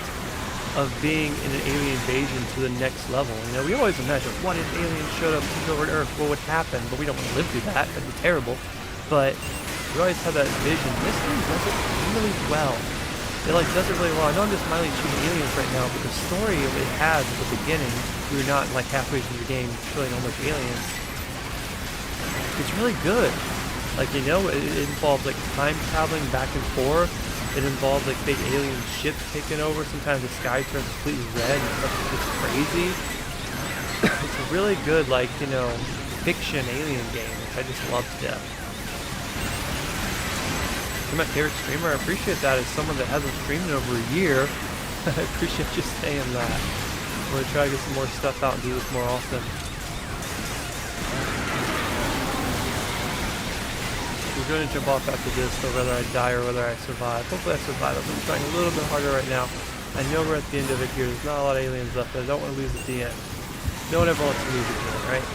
of being in an alien invasion to the next level. You know, we always imagine, what if aliens showed up, took over Earth, what would happen? But we don't want to live through that. That'd be terrible. But we always have that vision. This game does it really well. It like does it really well. I know I'm just mildly shooting aliens right now, but the story it has at the beginning, we're not like halfway through the game killing all much aliens. It's really good. Like, you know, it involves like time traveling back and forth. It involves like big alien ships taking over. Sometimes the sky turns completely red and stuff gets crazy. It's a really good, like, you know, fiction alien game, which I just love to death. You're my favorite streamer. I appreciate that as someone that hasn't streamed in over a year. I appreciate you saying that. I'm gonna try to get some more stuff out and do this more often. We're going to jump off after this, so whether I die or whether I survive. Hopefully I survive. I'm trying a little bit harder right now. I know we're at the end of it here. There's not a lot of aliens left, but I don't want to lose at the end. No one ever wants to lose at the end, right?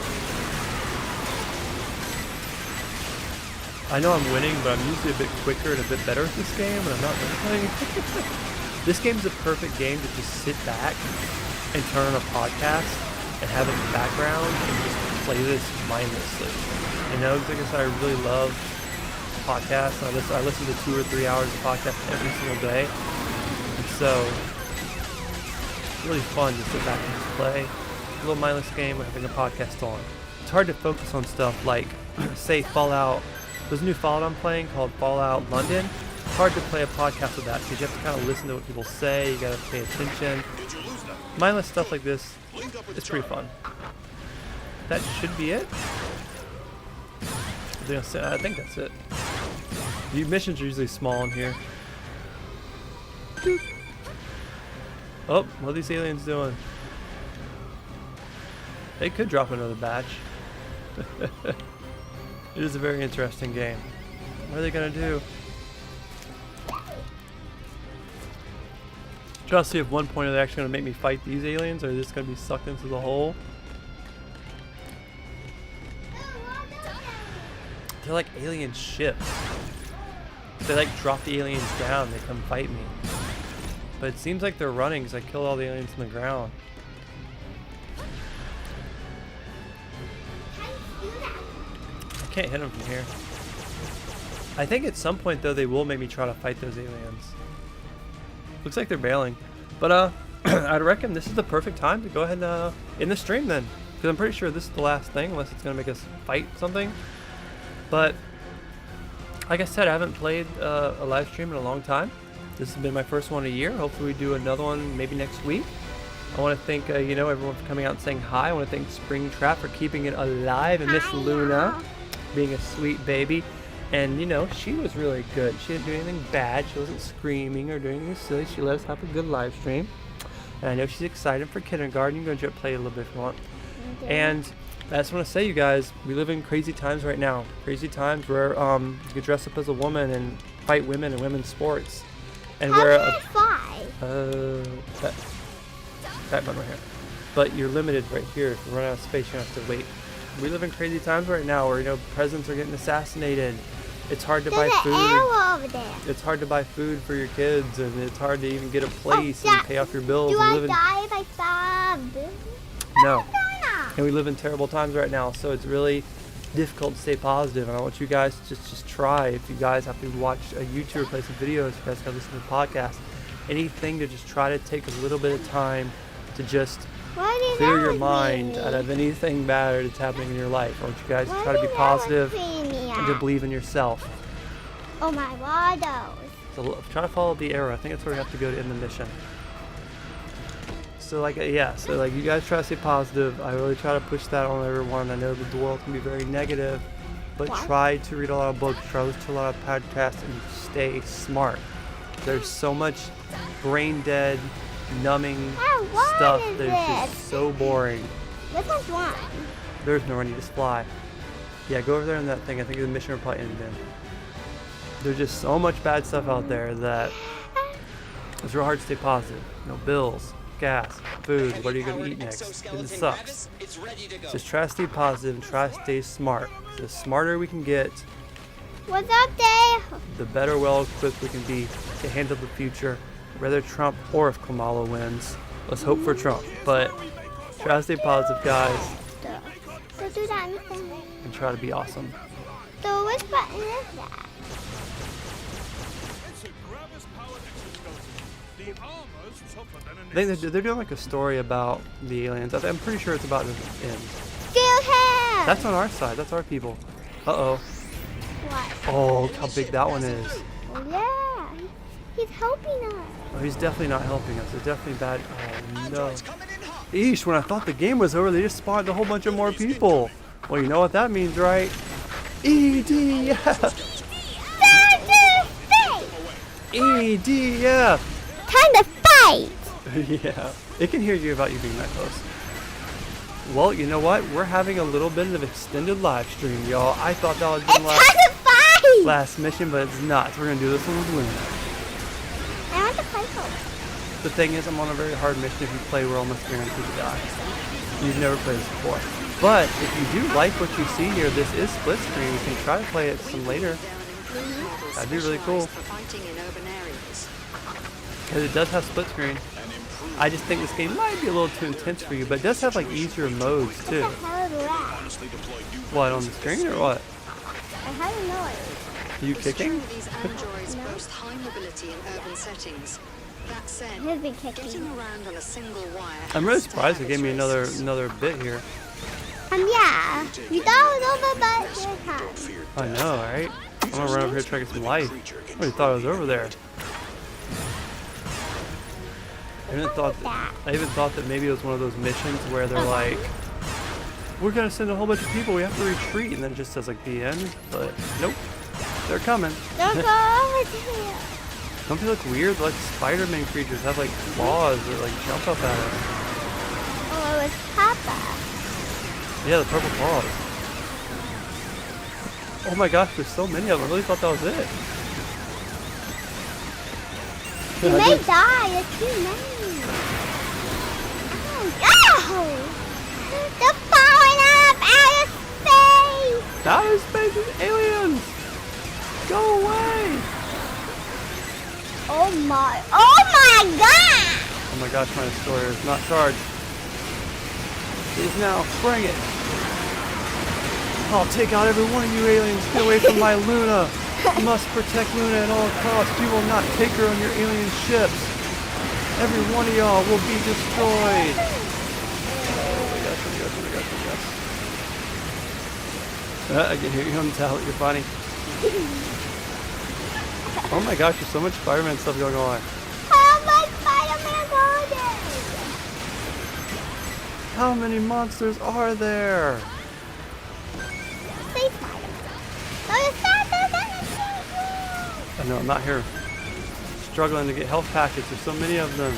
I know I'm winning, but I'm usually a bit quicker and a bit better at this game, and I'm not winning. This game's a perfect game to just sit back and turn on a podcast and have it in the background and just play this mindlessly. You know, because like I said, I really love podcasts. I listen to 2 or 3 hours of podcasts every single day, and so it's really fun to sit back and just play a little mindless game with having a podcast on. It's hard to focus on stuff like, say, Fallout. There's a new Fallout I'm playing called Fallout London. It's hard to play a podcast with that because you have to kind of listen to what people say. You got to pay attention. Mindless stuff like this, it's pretty fun. That should be it. I think that's it. The missions are usually small in here. Oh, what are these aliens doing? They could drop another batch. It is a very interesting game. What are they gonna do? Try to see if one point are they actually gonna make me fight these aliens, or are they just gonna be sucked into the hole? They're like alien ships. If they like drop the aliens down, they come fight me. But it seems like they're running because I killed all the aliens on the ground. I can't hit them from here. I think at some point though they will make me try to fight those aliens. Looks like they're bailing. But I'd reckon this is the perfect time to go ahead and end the stream then. Because I'm pretty sure this is the last thing, unless it's going to make us fight something. But like I said, I haven't played a live stream in a long time. This has been my first one in a year. Hopefully we do another one maybe next week. I want to thank you know, everyone for coming out and saying hi. I want to thank Springtrap for keeping it alive, and Miss Luna being a sweet baby. And you know, she was really good. She didn't do anything bad. She wasn't screaming or doing anything silly. She let us have a good live stream. And I know she's excited for kindergarten. You can go play a little bit if you want. And I just want to say, you guys, we live in crazy times right now. Crazy times where you can dress up as a woman and fight women in women's sports. And How wear can I fly? that button right here. But you're limited right here. If you run out of space, you have to wait. We live in crazy times right now where, you know, presidents are getting assassinated. It's hard to buy There's an food. arrow over there. It's hard to buy food for your kids, and it's hard to even get a place Dad, and pay off your bills. Do We I live in- die if I stop? No. And we live in terrible times right now, so it's really difficult to stay positive. And I want you guys to just try. If you guys have to watch a YouTube or play some videos, if you guys have to listen to the podcast, anything to just try to take a little bit of time to just Why did clear that your was mind me? out of anything bad that's happening in your life. I want you guys to Why try to be did that was positive freeing me and to out? believe in yourself. Oh my waddles. So try to follow the arrow. I think that's where we have to go to end the mission. So like, yeah, so like you guys try to stay positive. I really try to push that on everyone. I know that the world can be very negative, but What? try to read a lot of books, try to listen to a lot of podcasts, and stay smart. There's so much brain dead, numbing What stuff is that's this? just so boring. This one's one. There's no run, you just fly. Yeah, go over there in that thing. I think the mission will probably end in. There's just so much bad stuff out there that it's real hard to stay positive. You know, bills, gas, food, what are you going to eat next? It sucks. It's ready to go. Just try to stay positive and try to stay smart. The smarter we can get, What's up, Dave? the better well equipped we can be to handle the future, whether Trump or if Kamala wins. Let's hope for Trump. But try to stay positive, guys, So do that in the thing. and try to be awesome. So which button is that? I think they're doing like a story about the aliens. I'm pretty sure it's about the end. Still him! That's on our side. That's our people. Uh-oh. What? Oh, look how big that one is. Oh, yeah. He's helping us. Oh, he's definitely not helping us. It's definitely bad. Oh, no. It's coming in hot. Eesh, when I thought the game was over, they just spawned a whole bunch of more people. Well, you know what that means, right? EDF! EDF! Time to fight! Yeah, it can hear you about you being that close. Well, you know what? We're having a little bit of extended live stream, y'all. I thought that would be It's the time to fight! last mission, but it's not. So we're gonna do this one with Luna. I want to play hope. The thing is, I'm on a very hard mission. If you play, we're almost guaranteed to die. You've never played this before. But if you do like what you see here, this is split screen. We can try to play it some later. That'd be really cool. For fighting in urban areas. Because it does have split screen. I just think this game might be a little too intense for you, but it does have like easier modes too. What the hell is that? What, on the screen or what? I heard a noise. You kicking? These androids boast high mobility in urban settings. That said, He's been kicking. getting around on a single wire. I'm really has surprised they to gave me have its another risks. bit here. Yeah. You thought it was over, but here it comes. I know, right? I'm gonna run over here and try to get some life. I really thought I was over there. I even thought that maybe it was one of those missions where they're like, we're gonna send a whole bunch of people, we have to retreat, and then it just says like the end, but nope, they're coming. Don't go over here. Don't they look weird? Like Spider-Man creatures have like claws that like jump up at us. Oh, it was Papa. Yeah, the purple claws. Oh my gosh, there's so many of them. I really thought that was it. You I may did- die. It's too many. Oh, they're falling up outer space. Outer space is aliens! Go away! Oh my god. Oh my gosh, my destroyer is not charged. It is now. Bring it! I'll take out every one of you aliens. Get away from my Luna! You must protect Luna at all costs. You will not take her on your alien ships. Every one of y'all will be destroyed. Oh my gosh, oh my gosh, oh my gosh, oh my gosh. I can hear you on the towel. You're funny. Oh my gosh, there's so much Spider-Man stuff going on. How much Spider-Man golden? How many monsters are there? Say Spider-Man. Oh, it's not I know, I'm not here struggling to get health packets. There's so many of them.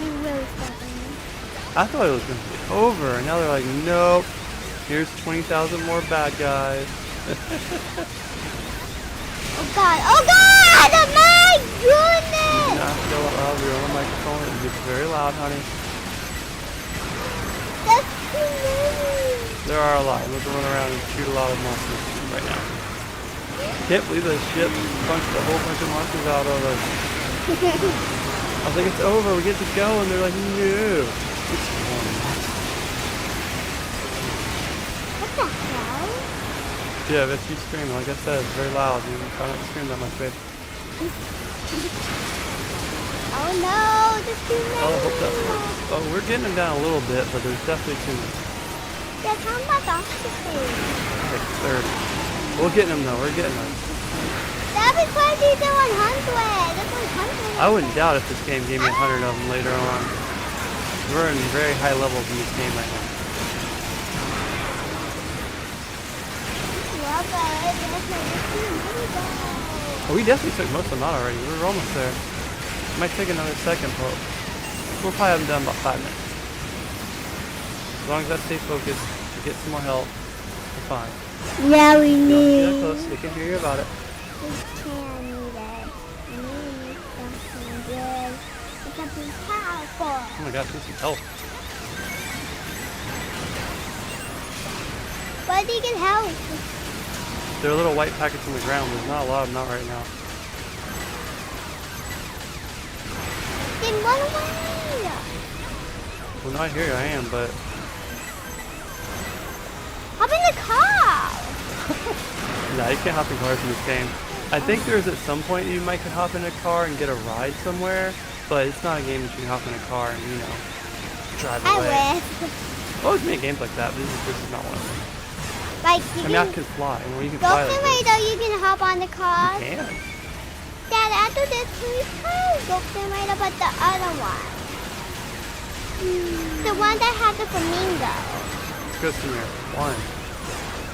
You really stopping me. I thought it was going to be over, and now they're like, nope. Here's 20,000 more bad guys. Oh God! Oh God! Oh my goodness! Not so loud. You're on the microphone. It gets very loud, honey. That's too many. There are a lot. We're going to run around and shoot a lot of monsters right now. Can't believe this ship punched a whole bunch of monsters out of us. I was like, it's over. We get to go, and they're like, no. It's one. What the hell? Yeah, that's you screaming. Like I said, it's very loud. You try not to scream that much, babe. Oh no! There's too many. Oh, I hope that works. Oh, we're getting them down a little bit, but there's definitely too many. Yeah, how about the octopus? Like 30. We're getting them though. We're getting them. That'd be crazy to 100. That's 100. I wouldn't doubt if this game gave me 100 of them later on. We're in very high levels in this game right now. Love it. That's like too many guys. Oh, we definitely took most of them out already. We're almost there. It might take another second, but we'll probably have them done about 5 minutes. As long as I stay focused, we get some more help, we're fine. Yeah, we Don't get that need. close. They can hear you about it. We can need it. We need something good. Something powerful. Oh my gosh, need some help. But you can help. There are little white packets on the ground. There's not a lot of them out right now. Then run away. Well, not here I am, but Hop in the car. no, you can't hop in cars in this game. I think there's at some point you might could hop in a car and get a ride somewhere, but it's not a game that you can hop in a car and, you know, drive away. I wish. Well, there's many games like that, but this is not one of them. Like you I mean, I can. can fly, and when you can Go fly like this, Simulator, you can hop on the car. you can. Dad, after this, can we play Go Simulator, but the other one? The one that had the flamingo. Let's go Simulator 1.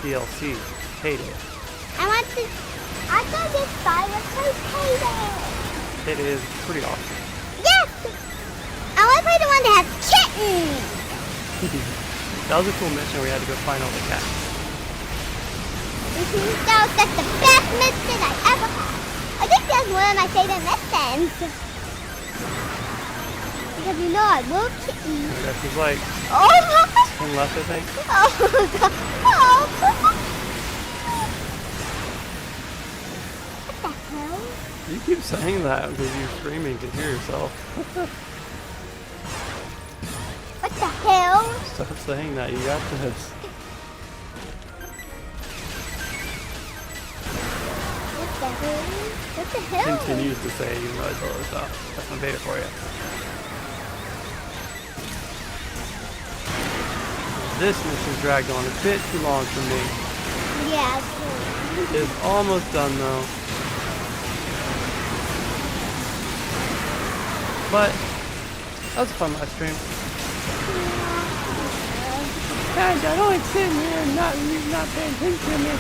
DLC. Payday. I want to. I thought this guy was so Payday. Payday is pretty awesome. Yes! I want to play the one that has kittens. That was a cool mission where we had to go find all the cats. That's the best mission I ever had. I think that's one of my favorite missions. Because you know I love kittens. I guess there's like Oh my 10 left, I think. Oh God. Oh. What the hell? You keep saying that because you're screaming, you can hear yourself. What the hell? Stop saying that, you got this. What the hell? What the hell? Continues to say, even though I told her stop. That's my beta for you. This mission dragged on a bit too long for me. Yeah, true. It's almost done though. But that was a fun live stream. Guys, I don't like sitting here and not paying attention to me.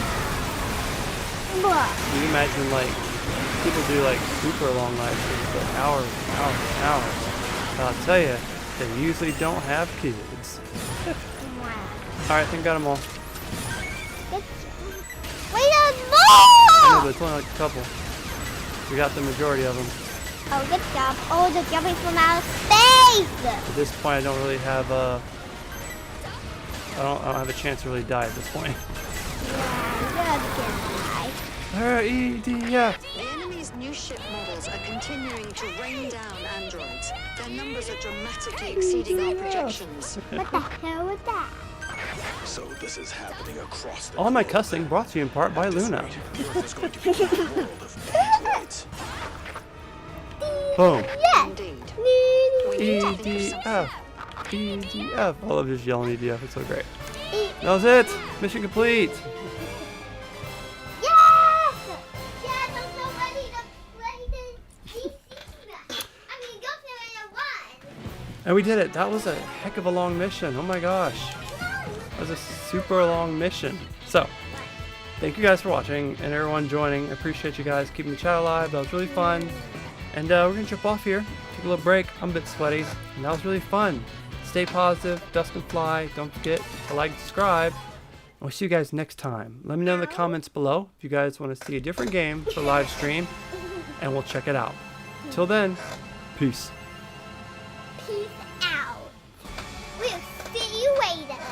What? You can imagine like people do like super long live streams, like hours and hours and hours. But I'll tell you, they usually don't have kids. Alright, I think got them all. Wait a I know, more! but it's only like a couple. We got the majority of them. Oh, good job. Oh, they're jumping from outer space! At this point, I don't really have I don't have a chance to really die at this point. Yeah, good guy. Alright, EDF. The enemy's new ship models are continuing to rain down androids. Their numbers are dramatically exceeding our projections. What the hell was that? So this is happening across the All my globe, cussing brought to you in part by Luna. The Earth is going to become a world of androids. Boom. Yes! Indeed. We need to think of something. EDF. EDF. I love just yelling EDF. It's so great. That was it. Mission complete. Yes! Yes, I'm so ready to play the DC smash. I mean, Go Simulator 1. And we did it. That was a heck of a long mission. Oh my gosh. That was a super long mission. So, thank you guys for watching and everyone joining. I appreciate you guys keeping the chat alive. That was really fun. And we're going to jump off here. If take a little break. I'm a bit sweaty, and that was really fun. Stay positive, dust can fly. Don't forget to like and subscribe. I'll see you guys next time. Let me know in the comments below if you guys want to see a different game for live stream, and we'll check it out. Till then, peace. Peace out. We'll see you later.